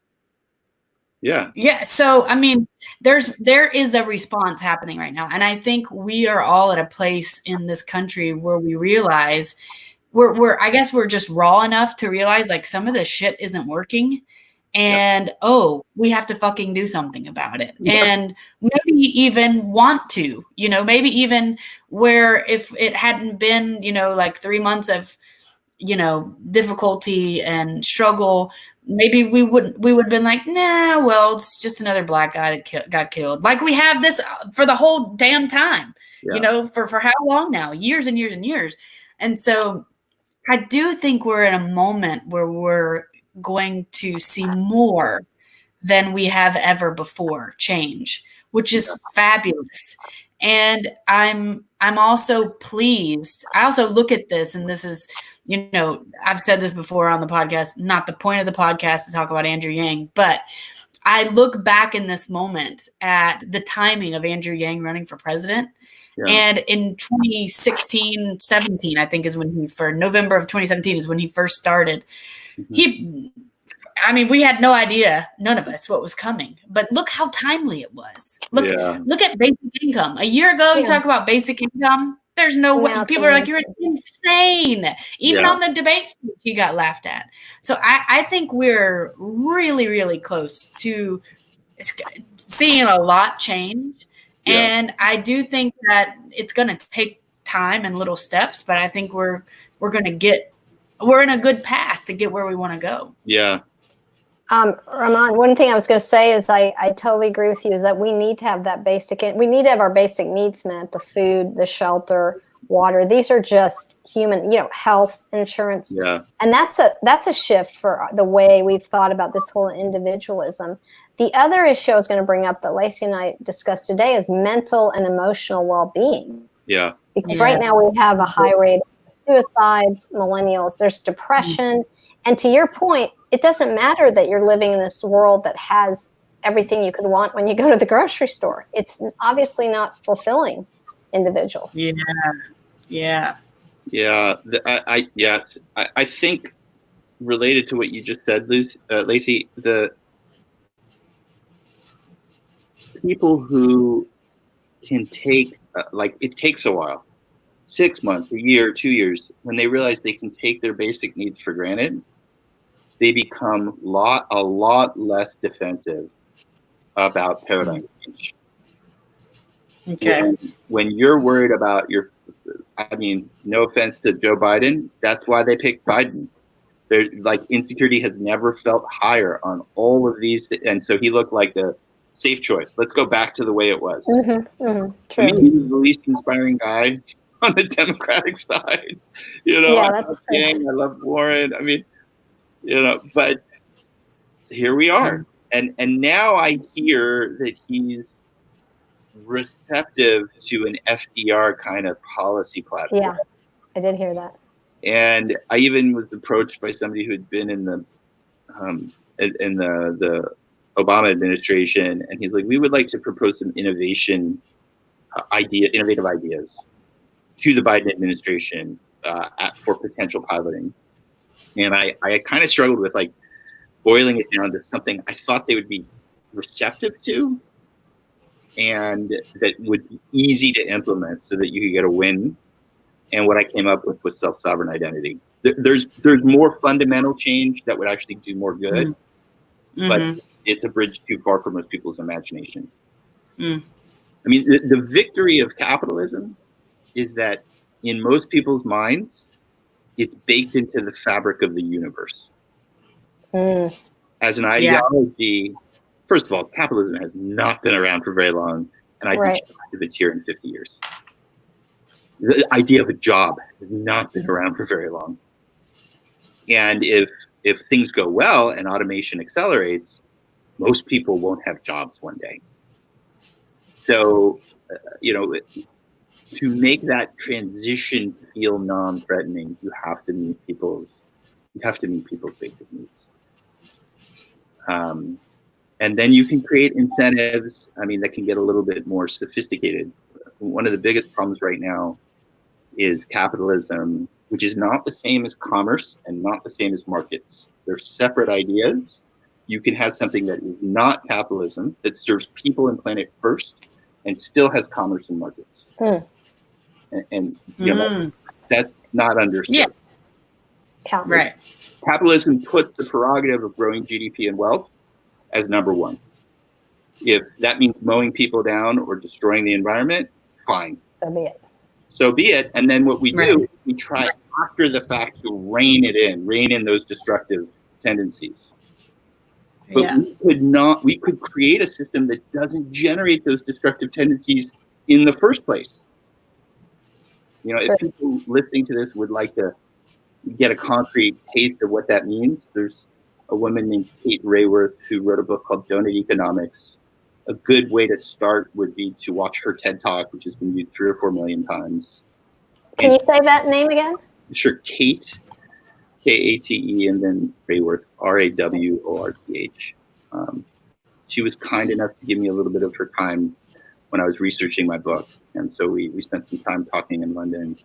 [SPEAKER 3] Yeah.
[SPEAKER 1] Yeah. So, I mean, there is a response happening right now. And I think we are all at a place in this country where we realize I guess we're just raw enough to realize like some of this shit isn't working. And, we have to fucking do something about it. Yeah. And maybe even want to, maybe even where if it hadn't been, like 3 months of, difficulty and struggle, maybe we would have been like, nah, well, it's just another black guy that got killed. Like we have this for the whole damn time, for how long now? Years and years and years. And so I do think we're in a moment where we're going to see more than we have ever before change, which is fabulous. And I'm also pleased. I also look at this, and this is, I've said this before on the podcast, not the point of the podcast to talk about Andrew Yang, but I look back in this moment at the timing of Andrew Yang running for president. Yeah. And in 2016, 17, I think is when November of 2017 is when he first started. Mm-hmm. We had no idea, none of us, what was coming. But look how timely it was. Look at basic income. A year ago, you talk about basic income. There's no way. People are like, you're insane. Even on the debate stage, he got laughed at. So I think we're really, really close to seeing a lot change. Yeah. And I do think that it's going to take time and little steps, but I think we're in a good path to get where we want to go.
[SPEAKER 3] Yeah.
[SPEAKER 2] Raman, one thing I was going to say is I totally agree with you, is that we need to have we need to have our basic needs met, the food, the shelter, water. These are just human, health, insurance. Yeah. And that's a shift for the way we've thought about this whole individualism. The other issue I was going to bring up that Lacey and I discussed today is mental and emotional well-being.
[SPEAKER 3] Yeah.
[SPEAKER 2] Because right now we have a high rate of suicides, millennials, there's depression. And to your point, it doesn't matter that you're living in this world that has everything you could want when you go to the grocery store. It's obviously not fulfilling individuals.
[SPEAKER 1] Yeah.
[SPEAKER 3] I think related to what you just said, Lacey, the people who can take, it takes a while, 6 months, a year, 2 years, when they realize they can take their basic needs for granted, they become a lot less defensive about paradigm change.
[SPEAKER 1] Okay.
[SPEAKER 3] When you're worried about no offense to Joe Biden, that's why they picked Biden. There's insecurity has never felt higher on all of these, and so he looked like a safe choice. Let's go back to the way it was.
[SPEAKER 2] True.
[SPEAKER 3] I mean, he was the least inspiring guy on the Democratic side. I love Yang, I love Warren. I mean, but here we are, and now I hear that he's receptive to an FDR kind of policy platform.
[SPEAKER 2] Yeah, I did hear that.
[SPEAKER 3] And I even was approached by somebody who had been in the Obama administration, and he's like, "We would like to propose some innovative ideas to the Biden administration for potential piloting." And I kind of struggled with boiling it down to something I thought they would be receptive to, and that would be easy to implement so that you could get a win. And what I came up with was self-sovereign identity. There's more fundamental change that would actually do more good, but it's a bridge too far for most people's imagination. I mean, the victory of capitalism is that in most people's minds, it's baked into the fabric of the universe. As an ideology, first of all, capitalism has not been around for very long, and I'd be shocked if it's here in 50 years. The idea of a job has not been around for very long. And if things go well and automation accelerates, most people won't have jobs one day. So, to make that transition feel non-threatening, you have to meet people's basic needs. And then you can create incentives, that can get a little bit more sophisticated. One of the biggest problems right now is capitalism, which is not the same as commerce and not the same as markets. They're separate ideas. You can have something that is not capitalism, that serves people and planet first, and still has commerce and markets. And that's not understood.
[SPEAKER 1] Yes.
[SPEAKER 2] Yeah.
[SPEAKER 1] Right.
[SPEAKER 3] Capitalism puts the prerogative of growing GDP and wealth as number one. If that means mowing people down or destroying the environment, fine. So be it. And then what we do is we try after the fact to rein in those destructive tendencies. But we could create a system that doesn't generate those destructive tendencies in the first place. If people listening to this would like to get a concrete taste of what that means, there's a woman named Kate Rayworth who wrote a book called Donut Economics. A good way to start would be to watch her TED Talk, which has been viewed 3 or 4 million times.
[SPEAKER 2] Can you say that name again?
[SPEAKER 3] Sure, Kate, Kate, and then Rayworth, Raworth. She was kind enough to give me a little bit of her time when I was researching my book. And so we spent some time talking in London.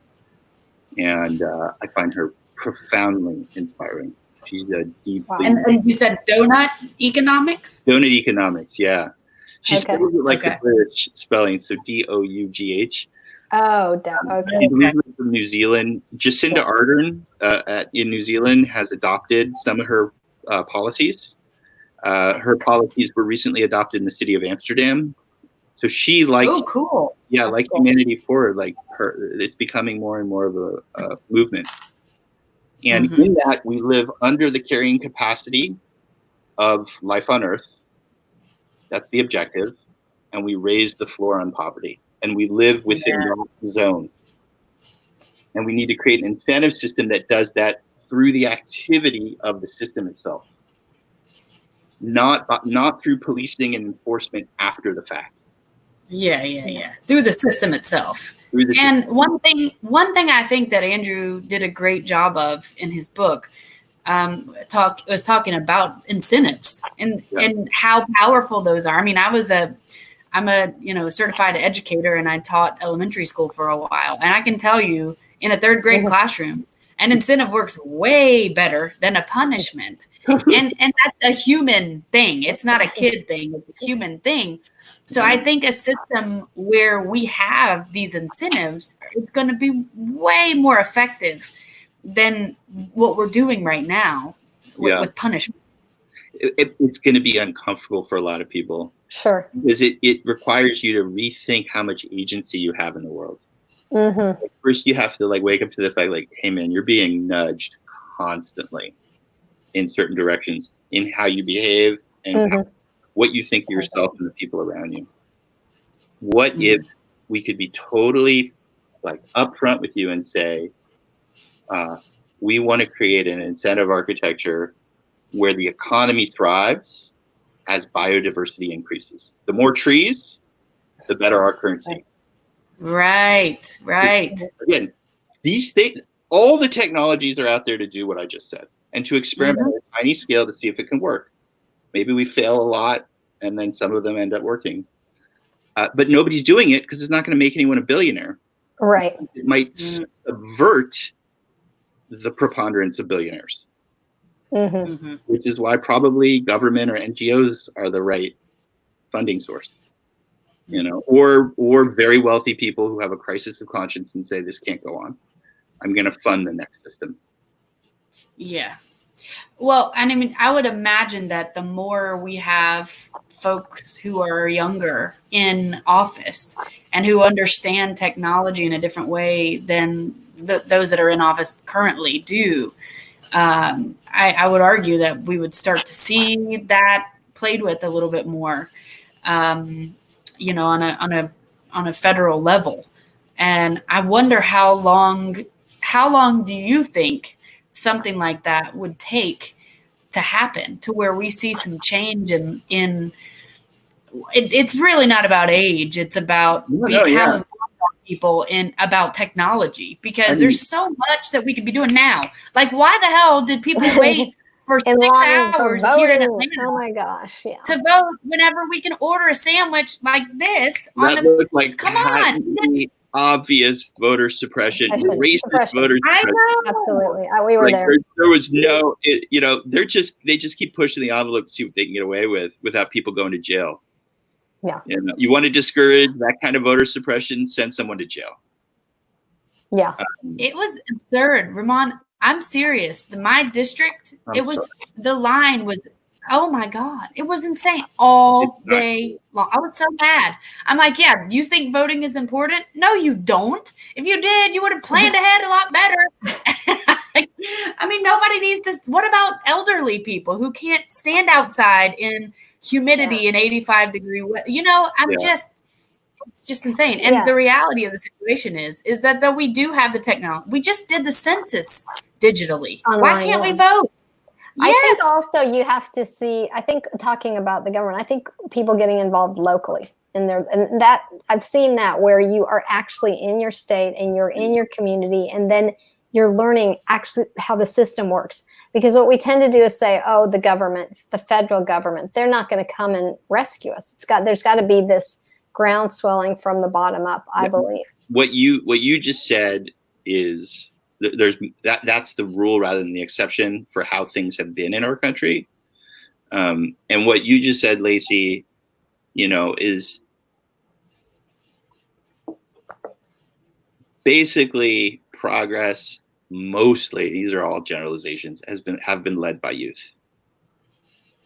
[SPEAKER 3] And I find her profoundly inspiring. She's a deep.
[SPEAKER 1] Wow. And you said donut economics?
[SPEAKER 3] Donut economics, yeah. She spells it like the British spelling, so Dough.
[SPEAKER 2] Oh, okay.
[SPEAKER 3] She's originally from New Zealand. Jacinda Ardern in New Zealand has adopted some of her policies. Her policies were recently adopted in the city of Amsterdam. So she
[SPEAKER 2] cool.
[SPEAKER 3] Yeah, like cool. Humanity Forward, it's becoming more and more of a movement. And in that, we live under the carrying capacity of life on Earth. That's the objective. And we raise the floor on poverty. And we live within that zone. And we need to create an incentive system that does that through the activity of the system itself. Not through policing and enforcement after the fact.
[SPEAKER 1] Yeah. Through the system itself. One thing I think that Andrew did a great job of in his book was talking about incentives and how powerful those are. I mean, I'm a certified educator, and I taught elementary school for a while, and I can tell you, in a third grade classroom, an incentive works way better than a punishment. And that's a human thing. It's not a kid thing. It's a human thing. So I think a system where we have these incentives is going to be way more effective than what we're doing right now with punishment.
[SPEAKER 3] It's going to be uncomfortable for a lot of people.
[SPEAKER 2] Sure.
[SPEAKER 3] Because it requires you to rethink how much agency you have in the world.
[SPEAKER 2] Mm-hmm.
[SPEAKER 3] First, you have to wake up to the fact, hey man, you're being nudged constantly in certain directions in how you behave and what you think of yourself and the people around you. What if we could be totally upfront with you and say, we want to create an incentive architecture where the economy thrives as biodiversity increases. The more trees, the better our currency.
[SPEAKER 1] Right.
[SPEAKER 3] Again, these things, all the technologies are out there to do what I just said and to experiment at a tiny scale to see if it can work. Maybe we fail a lot and then some of them end up working. But nobody's doing it because it's not going to make anyone a billionaire.
[SPEAKER 2] Right.
[SPEAKER 3] It might subvert the preponderance of billionaires, which is why probably government or NGOs are the right funding source. Or very wealthy people who have a crisis of conscience and say, this can't go on. I'm going to fund the next system.
[SPEAKER 1] Yeah. Well, and I mean, I would imagine that the more we have folks who are younger in office and who understand technology in a different way than those that are in office currently do, I would argue that we would start to see that played with a little bit more. On a federal level. And I wonder how long do you think something like that would take to happen, to where we see some change in it's really not about age. It's about how informed people about technology, because there's so much that we could be doing now. Why the hell did people wait for 6 hours here in Atlanta?
[SPEAKER 2] Oh my gosh! Yeah.
[SPEAKER 1] To vote whenever we can order a sandwich like this
[SPEAKER 3] that looked like come on, obvious voter suppression, racist voter suppression.
[SPEAKER 2] I know, absolutely. We were there.
[SPEAKER 3] There was no, they just keep pushing the envelope to see what they can get away with without people going to jail.
[SPEAKER 2] Yeah.
[SPEAKER 3] You want to discourage that kind of voter suppression? Send someone to jail.
[SPEAKER 2] Yeah.
[SPEAKER 1] It was absurd, Raman. I'm serious. My district, the line was, oh my God, it was insane all day long. I was so mad. I'm like, yeah, you think voting is important? No, you don't. If you did, you would have planned ahead a lot better. I mean, nobody needs to. What about elderly people who can't stand outside in humidity and 85-degree weather? It's just insane. And the reality of the situation is that though we do have the technology, we just did the census digitally. Online, why can't we vote?
[SPEAKER 2] I think also you have to see, I think talking about the government, I think people getting involved locally and that I've seen that where you are actually in your state and you're in your community, and then you're learning actually how the system works. Because what we tend to do is say, oh, the government, the federal government, they're not going to come and rescue us. There's got to be this ground swelling from the bottom up, I believe.
[SPEAKER 3] What you just said is that's the rule rather than the exception for how things have been in our country. And what you just said, Lacey, is basically progress. Mostly, these are all generalizations, have been led by youth.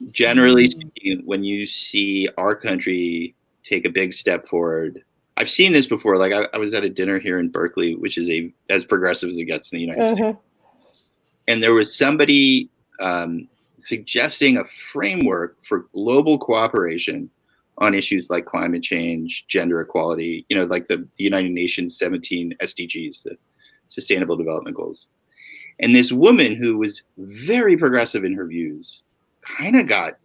[SPEAKER 3] Generally speaking, when you see our country take a big step forward, I've seen this before. I was at a dinner here in Berkeley, which is as progressive as it gets in the United States. And there was somebody suggesting a framework for global cooperation on issues like climate change, gender equality, like the United Nations 17 SDGs, the Sustainable Development Goals. And this woman who was very progressive in her views kind of got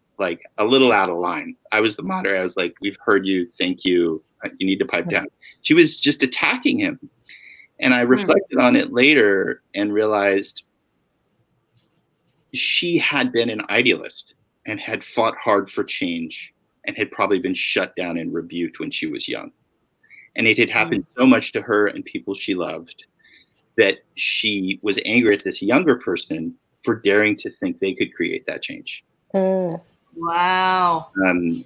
[SPEAKER 3] a little out of line. I was the moderator. I was like, we've heard you. Thank you. You need to pipe down. She was just attacking him. And I reflected on it later and realized she had been an idealist and had fought hard for change and had probably been shut down and rebuked when she was young. And it had happened so much to her and people she loved that she was angry at this younger person for daring to think they could create that change.
[SPEAKER 1] Wow.
[SPEAKER 3] And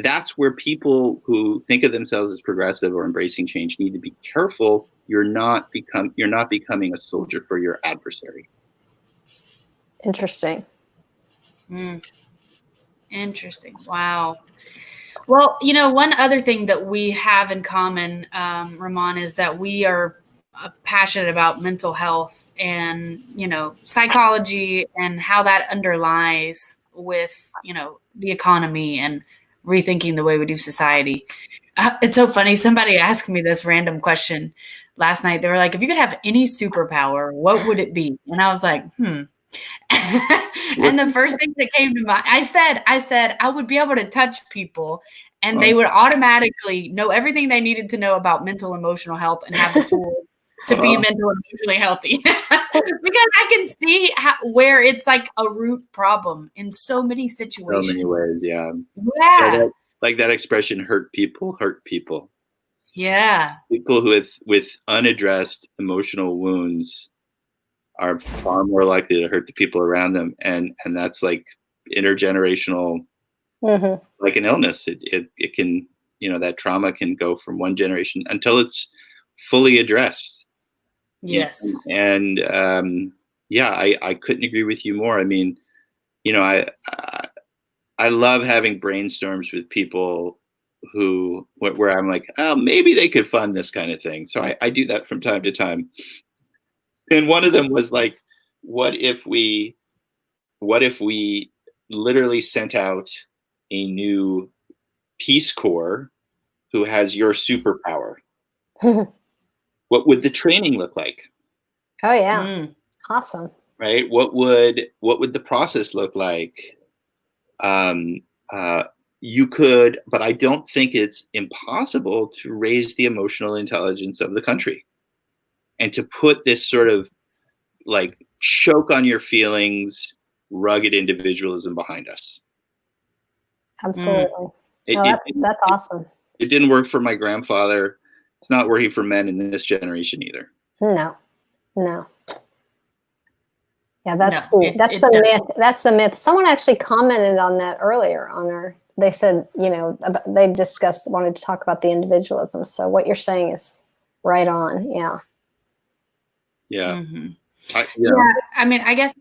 [SPEAKER 3] that's where people who think of themselves as progressive or embracing change need to be careful. You're not becoming a soldier for your adversary.
[SPEAKER 2] Interesting.
[SPEAKER 1] Interesting. Wow. Well, one other thing that we have in common, Raman, is that we are passionate about mental health and, psychology and how that underlies with, the economy and rethinking the way we do society. It's so funny. Somebody asked me this random question last night. They were like, if you could have any superpower, what would it be? And I was like, And the first thing that came to mind, I said, I would be able to touch people and they would automatically know everything they needed to know about mental, emotional health and have the tools to be mental and emotionally healthy. Because I can see where it's like a root problem in so many situations.
[SPEAKER 3] So many ways, yeah.
[SPEAKER 1] Yeah.
[SPEAKER 3] Like that expression, hurt people.
[SPEAKER 1] Yeah.
[SPEAKER 3] People with unaddressed emotional wounds are far more likely to hurt the people around them. And that's like intergenerational, like an illness. It can, that trauma can go from one generation until it's fully addressed.
[SPEAKER 1] Yes.
[SPEAKER 3] And I couldn't agree with you more. I mean, I love having brainstorms with people where I'm like, oh, maybe they could fund this kind of thing. So I do that from time to time. And one of them was like, what if we literally sent out a new Peace Corps who has your superpower? What would the training look like?
[SPEAKER 2] Oh yeah. Awesome.
[SPEAKER 3] Right? What would the process look like? You could, but I don't think it's impossible to raise the emotional intelligence of the country and to put this sort of like choke on your feelings, rugged individualism behind us.
[SPEAKER 2] Absolutely. That's awesome.
[SPEAKER 3] It didn't work for my grandfather. It's not working for men in this generation either.
[SPEAKER 2] No. Yeah, that's the myth. That's the myth. Someone actually commented on that earlier on our. They said, they wanted to talk about the individualism. So what you're saying is right on. Yeah.
[SPEAKER 3] Yeah.
[SPEAKER 1] I mean, I guess.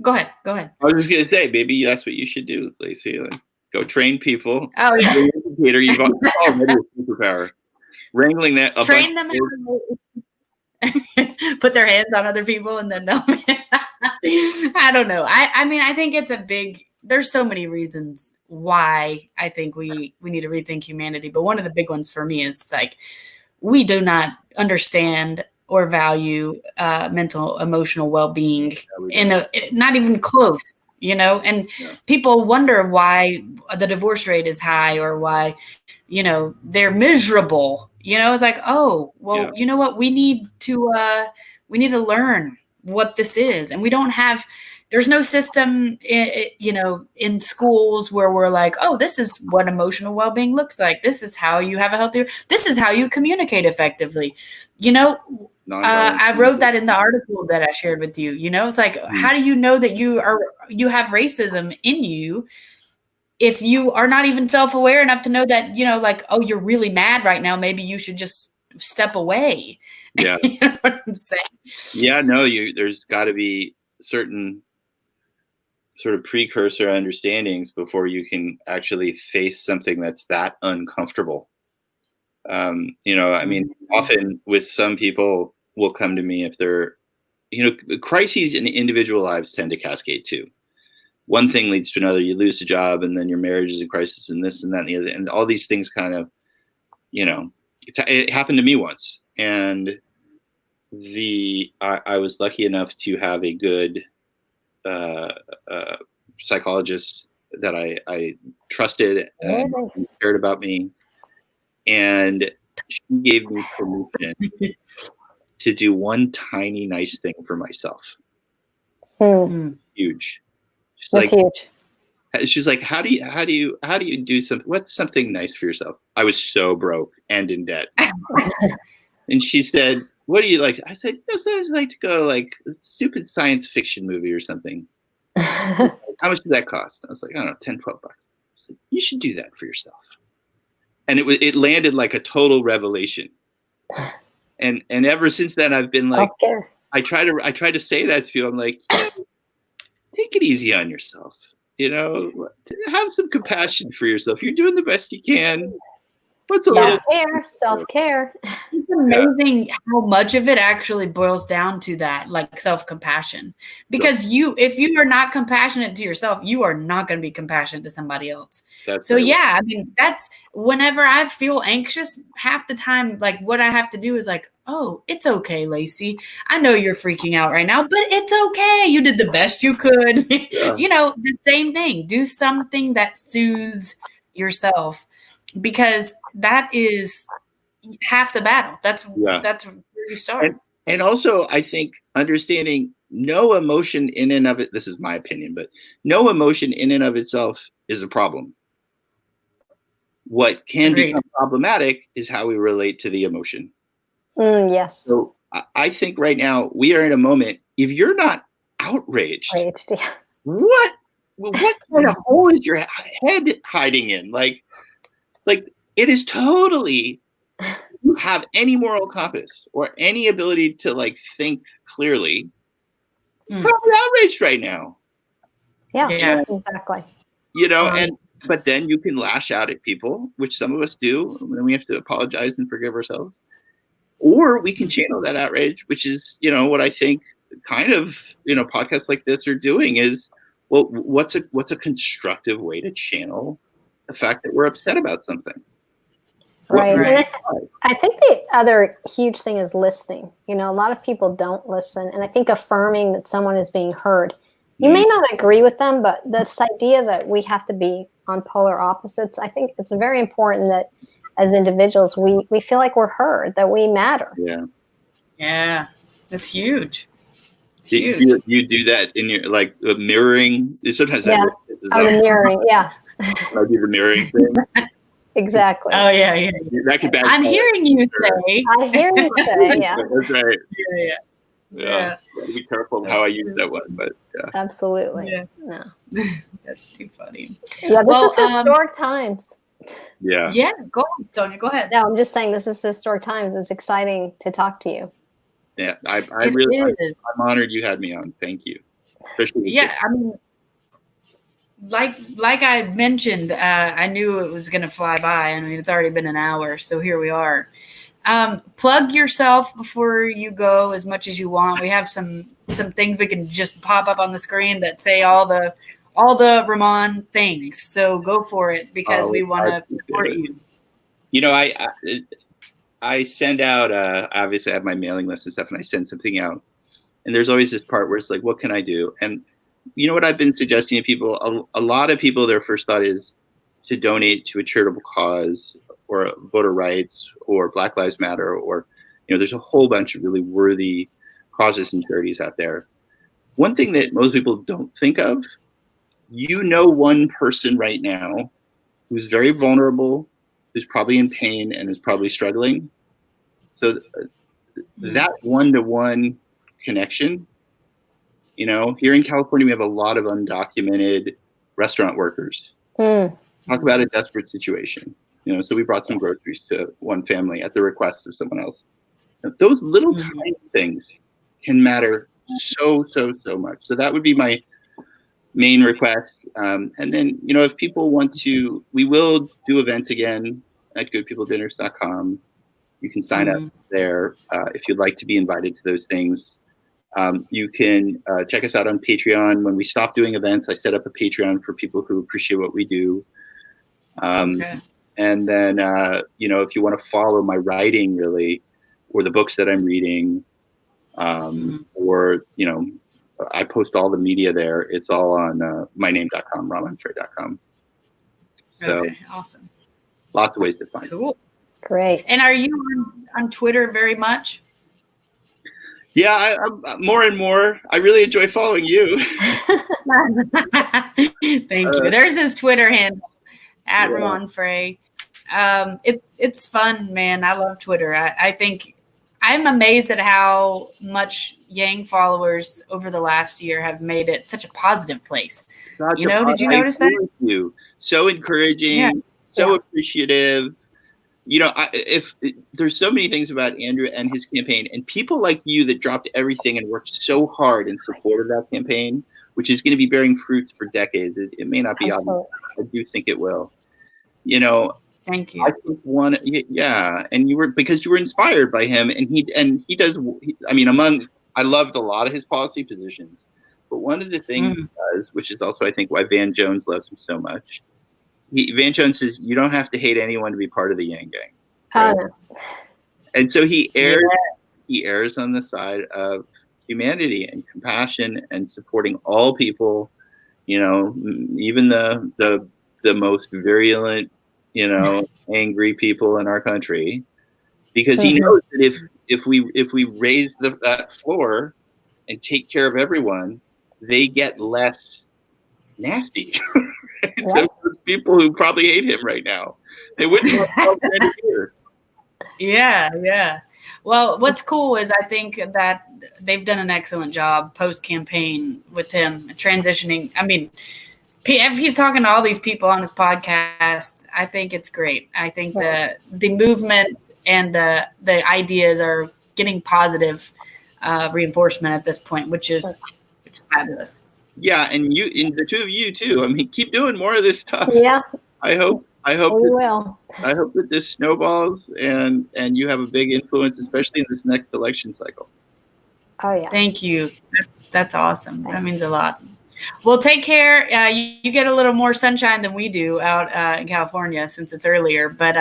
[SPEAKER 1] Go ahead.
[SPEAKER 3] I was just gonna say, maybe that's what you should do, Lacey. Like, go train people.
[SPEAKER 1] Oh yeah.
[SPEAKER 3] Peter, you've already a superpower. Wrangling that.
[SPEAKER 1] Train them. Put their hands on other people, and then they'll. I don't know. I mean, I think it's there's so many reasons why I think we need to rethink humanity. But one of the big ones for me is like, we do not understand or value mental, emotional well-being not even close, and people wonder why the divorce rate is high or why, they're miserable. It's like, oh, well, you know what? We need to learn what this is. And there's no system, in schools where we're like, oh, this is what emotional well-being looks like. This is how you have this is how you communicate effectively. I wrote that in the article that I shared with you. It's like, how do you know that you have racism in you if you are not even self-aware enough to know that, like, oh, you're really mad right now. Maybe you should just step away.
[SPEAKER 3] Yeah.
[SPEAKER 1] You know what I'm saying?
[SPEAKER 3] Yeah, no, there's got to be certain sort of precursor understandings before you can actually face something that's that uncomfortable. I mean, often with some people will come to me if they're, crises in individual lives tend to cascade too. One thing leads to another. You lose a job, and then your marriage is a crisis, and this and that and the other, and all these things kind of, it happened to me once, and I was lucky enough to have a good psychologist that I trusted and cared about me, and she gave me permission to do one tiny nice thing for myself. Huge.
[SPEAKER 2] That's huge.
[SPEAKER 3] She's like, how do you do something? What's something nice for yourself? I was so broke and in debt. And she said, what do you like? I said, I like to go to like a stupid science fiction movie or something. How much did that cost? I was like, I don't know, 10, 12 bucks. Like, you should do that for yourself. And it landed like a total revelation. And ever since then, I've been like,
[SPEAKER 2] self-care.
[SPEAKER 3] I try to say that to people. I'm like, take it easy on yourself. Have some compassion for yourself. You're doing the best you can. What's a
[SPEAKER 2] self-care.
[SPEAKER 1] It's amazing how much of it actually boils down to that, like self-compassion. Because if you are not compassionate to yourself, you are not going to be compassionate to somebody else. That's whenever I feel anxious, half the time, like what I have to do is like, oh, it's okay, Lacey. I know you're freaking out right now, but it's okay. You did the best you could. Yeah. The same thing. Do something that soothes yourself, because that is half the battle. That's where you start.
[SPEAKER 3] And also, I think understanding no emotion in and of it, this is my opinion, but no emotion in and of itself is a problem. What can become problematic is how we relate to the emotion.
[SPEAKER 2] Yes.
[SPEAKER 3] So I think right now we are in a moment, if you're not outraged, what kind of hole is your head hiding in? Like it is totally, you have any moral compass or any ability to like think clearly, probably outraged right now.
[SPEAKER 2] Yeah, exactly.
[SPEAKER 3] But then you can lash out at people, which some of us do, and then we have to apologize and forgive ourselves. Or we can channel that outrage, which is, what I think kind of, podcasts like this are doing is, well, what's a constructive way to channel the fact that we're upset about something?
[SPEAKER 2] Right. And I think the other huge thing is listening. A lot of people don't listen. And I think affirming that someone is being heard. You may not agree with them, but this idea that we have to be on polar opposites, I think it's very important that as individuals, we feel like we're heard, that we matter.
[SPEAKER 3] Yeah.
[SPEAKER 1] Yeah. That's huge.
[SPEAKER 3] You do that in your like mirroring. Sometimes
[SPEAKER 2] the mirroring. Yeah.
[SPEAKER 3] I do the mirroring thing.
[SPEAKER 2] Exactly.
[SPEAKER 1] Oh yeah.
[SPEAKER 3] That could
[SPEAKER 1] I'm hearing you say.
[SPEAKER 2] I hear you say. Yeah.
[SPEAKER 3] That's right.
[SPEAKER 1] Yeah.
[SPEAKER 3] Be careful how I use that one, but
[SPEAKER 2] absolutely.
[SPEAKER 1] Yeah.
[SPEAKER 2] No.
[SPEAKER 1] That's too funny.
[SPEAKER 2] Yeah, this is historic times.
[SPEAKER 3] Yeah.
[SPEAKER 1] Yeah. Go on, Sonya. Go ahead.
[SPEAKER 2] No, I'm just saying this is historic times. It's exciting to talk to you.
[SPEAKER 3] Yeah, I'm honored you had me on. Thank you. Especially
[SPEAKER 1] I mean, like I mentioned, I knew it was going to fly by. I mean, it's already been an hour, so here we are. Plug yourself before you go as much as you want. We have some things we can just pop up on the screen that say all the Raman things. So go for it, because we want to support you.
[SPEAKER 3] I send out, obviously I have my mailing list and stuff, and I send something out, and there's always this part where it's like, what can I do? And you know what I've been suggesting to people? A lot of people, their first thought is to donate to a charitable cause or voter rights or Black Lives Matter, or, there's a whole bunch of really worthy causes and charities out there. One thing that most people don't think of, one person right now who's very vulnerable, who's probably in pain and is probably struggling. So that one-to-one connection, here in California, we have a lot of undocumented restaurant workers. Talk about a desperate situation. So we brought some groceries to one family at the request of someone else. Now, those little tiny things can matter so much. So that would be my main request. And then, if people want to, we will do events again at goodpeopledinners.com. You can sign up there if you'd like to be invited to those things. You can check us out on Patreon. When we stop doing events, I set up a Patreon for people who appreciate what we do. And then, if you want to follow my writing, really, or the books that I'm reading, or, I post all the media there. It's all on myname.com, ramanfrey.com. So,
[SPEAKER 1] awesome.
[SPEAKER 3] Lots of ways to find.
[SPEAKER 1] Cool.
[SPEAKER 2] Great.
[SPEAKER 1] And are you on Twitter very much?
[SPEAKER 3] Yeah, I'm more and more. I really enjoy following you.
[SPEAKER 1] Thank you. There's his Twitter handle at
[SPEAKER 3] Yeah.
[SPEAKER 1] Raman Frey. It's fun, man. I love Twitter. I think I'm amazed at how much Yang followers over the last year have made it such a positive place. Did you notice that?
[SPEAKER 3] You so encouraging, so appreciative. If there's so many things about Andrew and his campaign, and people like you that dropped everything and worked so hard in support of that campaign, which is going to be bearing fruits for decades. It may not be obvious. I do think it will.
[SPEAKER 1] Thank you.
[SPEAKER 3] I think and you were, because you were inspired by him, and he does. I loved a lot of his policy positions, but one of the things he does, which is also I think why Van Jones loves him so much. Van Jones says you don't have to hate anyone to be part of the Yang Gang. Right?
[SPEAKER 2] No.
[SPEAKER 3] And so he errs on the side of humanity and compassion and supporting all people, even the most virulent, angry people in our country, because he knows that if we raise that floor and take care of everyone, they get less nasty. So people who probably hate him right now, they wouldn't want to here.
[SPEAKER 1] Yeah. Well, what's cool is I think that they've done an excellent job post-campaign with him transitioning. I mean, if he's talking to all these people on his podcast, I think it's great. I think the movement and the ideas are getting positive reinforcement at this point, which is fabulous.
[SPEAKER 3] Yeah, and the two of you too. I mean, keep doing more of this stuff.
[SPEAKER 2] Yeah.
[SPEAKER 3] I hope
[SPEAKER 2] we will.
[SPEAKER 3] I hope that this snowballs and you have a big influence, especially in this next election cycle.
[SPEAKER 2] Oh yeah.
[SPEAKER 1] Thank you. That's awesome. That means a lot. Well, take care. You get a little more sunshine than we do out in California since it's earlier, but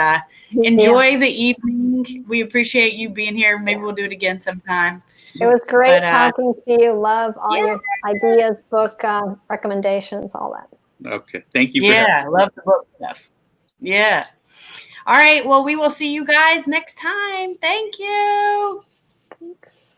[SPEAKER 1] enjoy the evening. We appreciate you being here. Maybe we'll do it again sometime.
[SPEAKER 2] It was great talking to you. Love all your ideas, book recommendations, all that.
[SPEAKER 3] Okay. Thank you.
[SPEAKER 1] I love the book stuff. Yeah. All right. Well, we will see you guys next time. Thank you.
[SPEAKER 2] Thanks.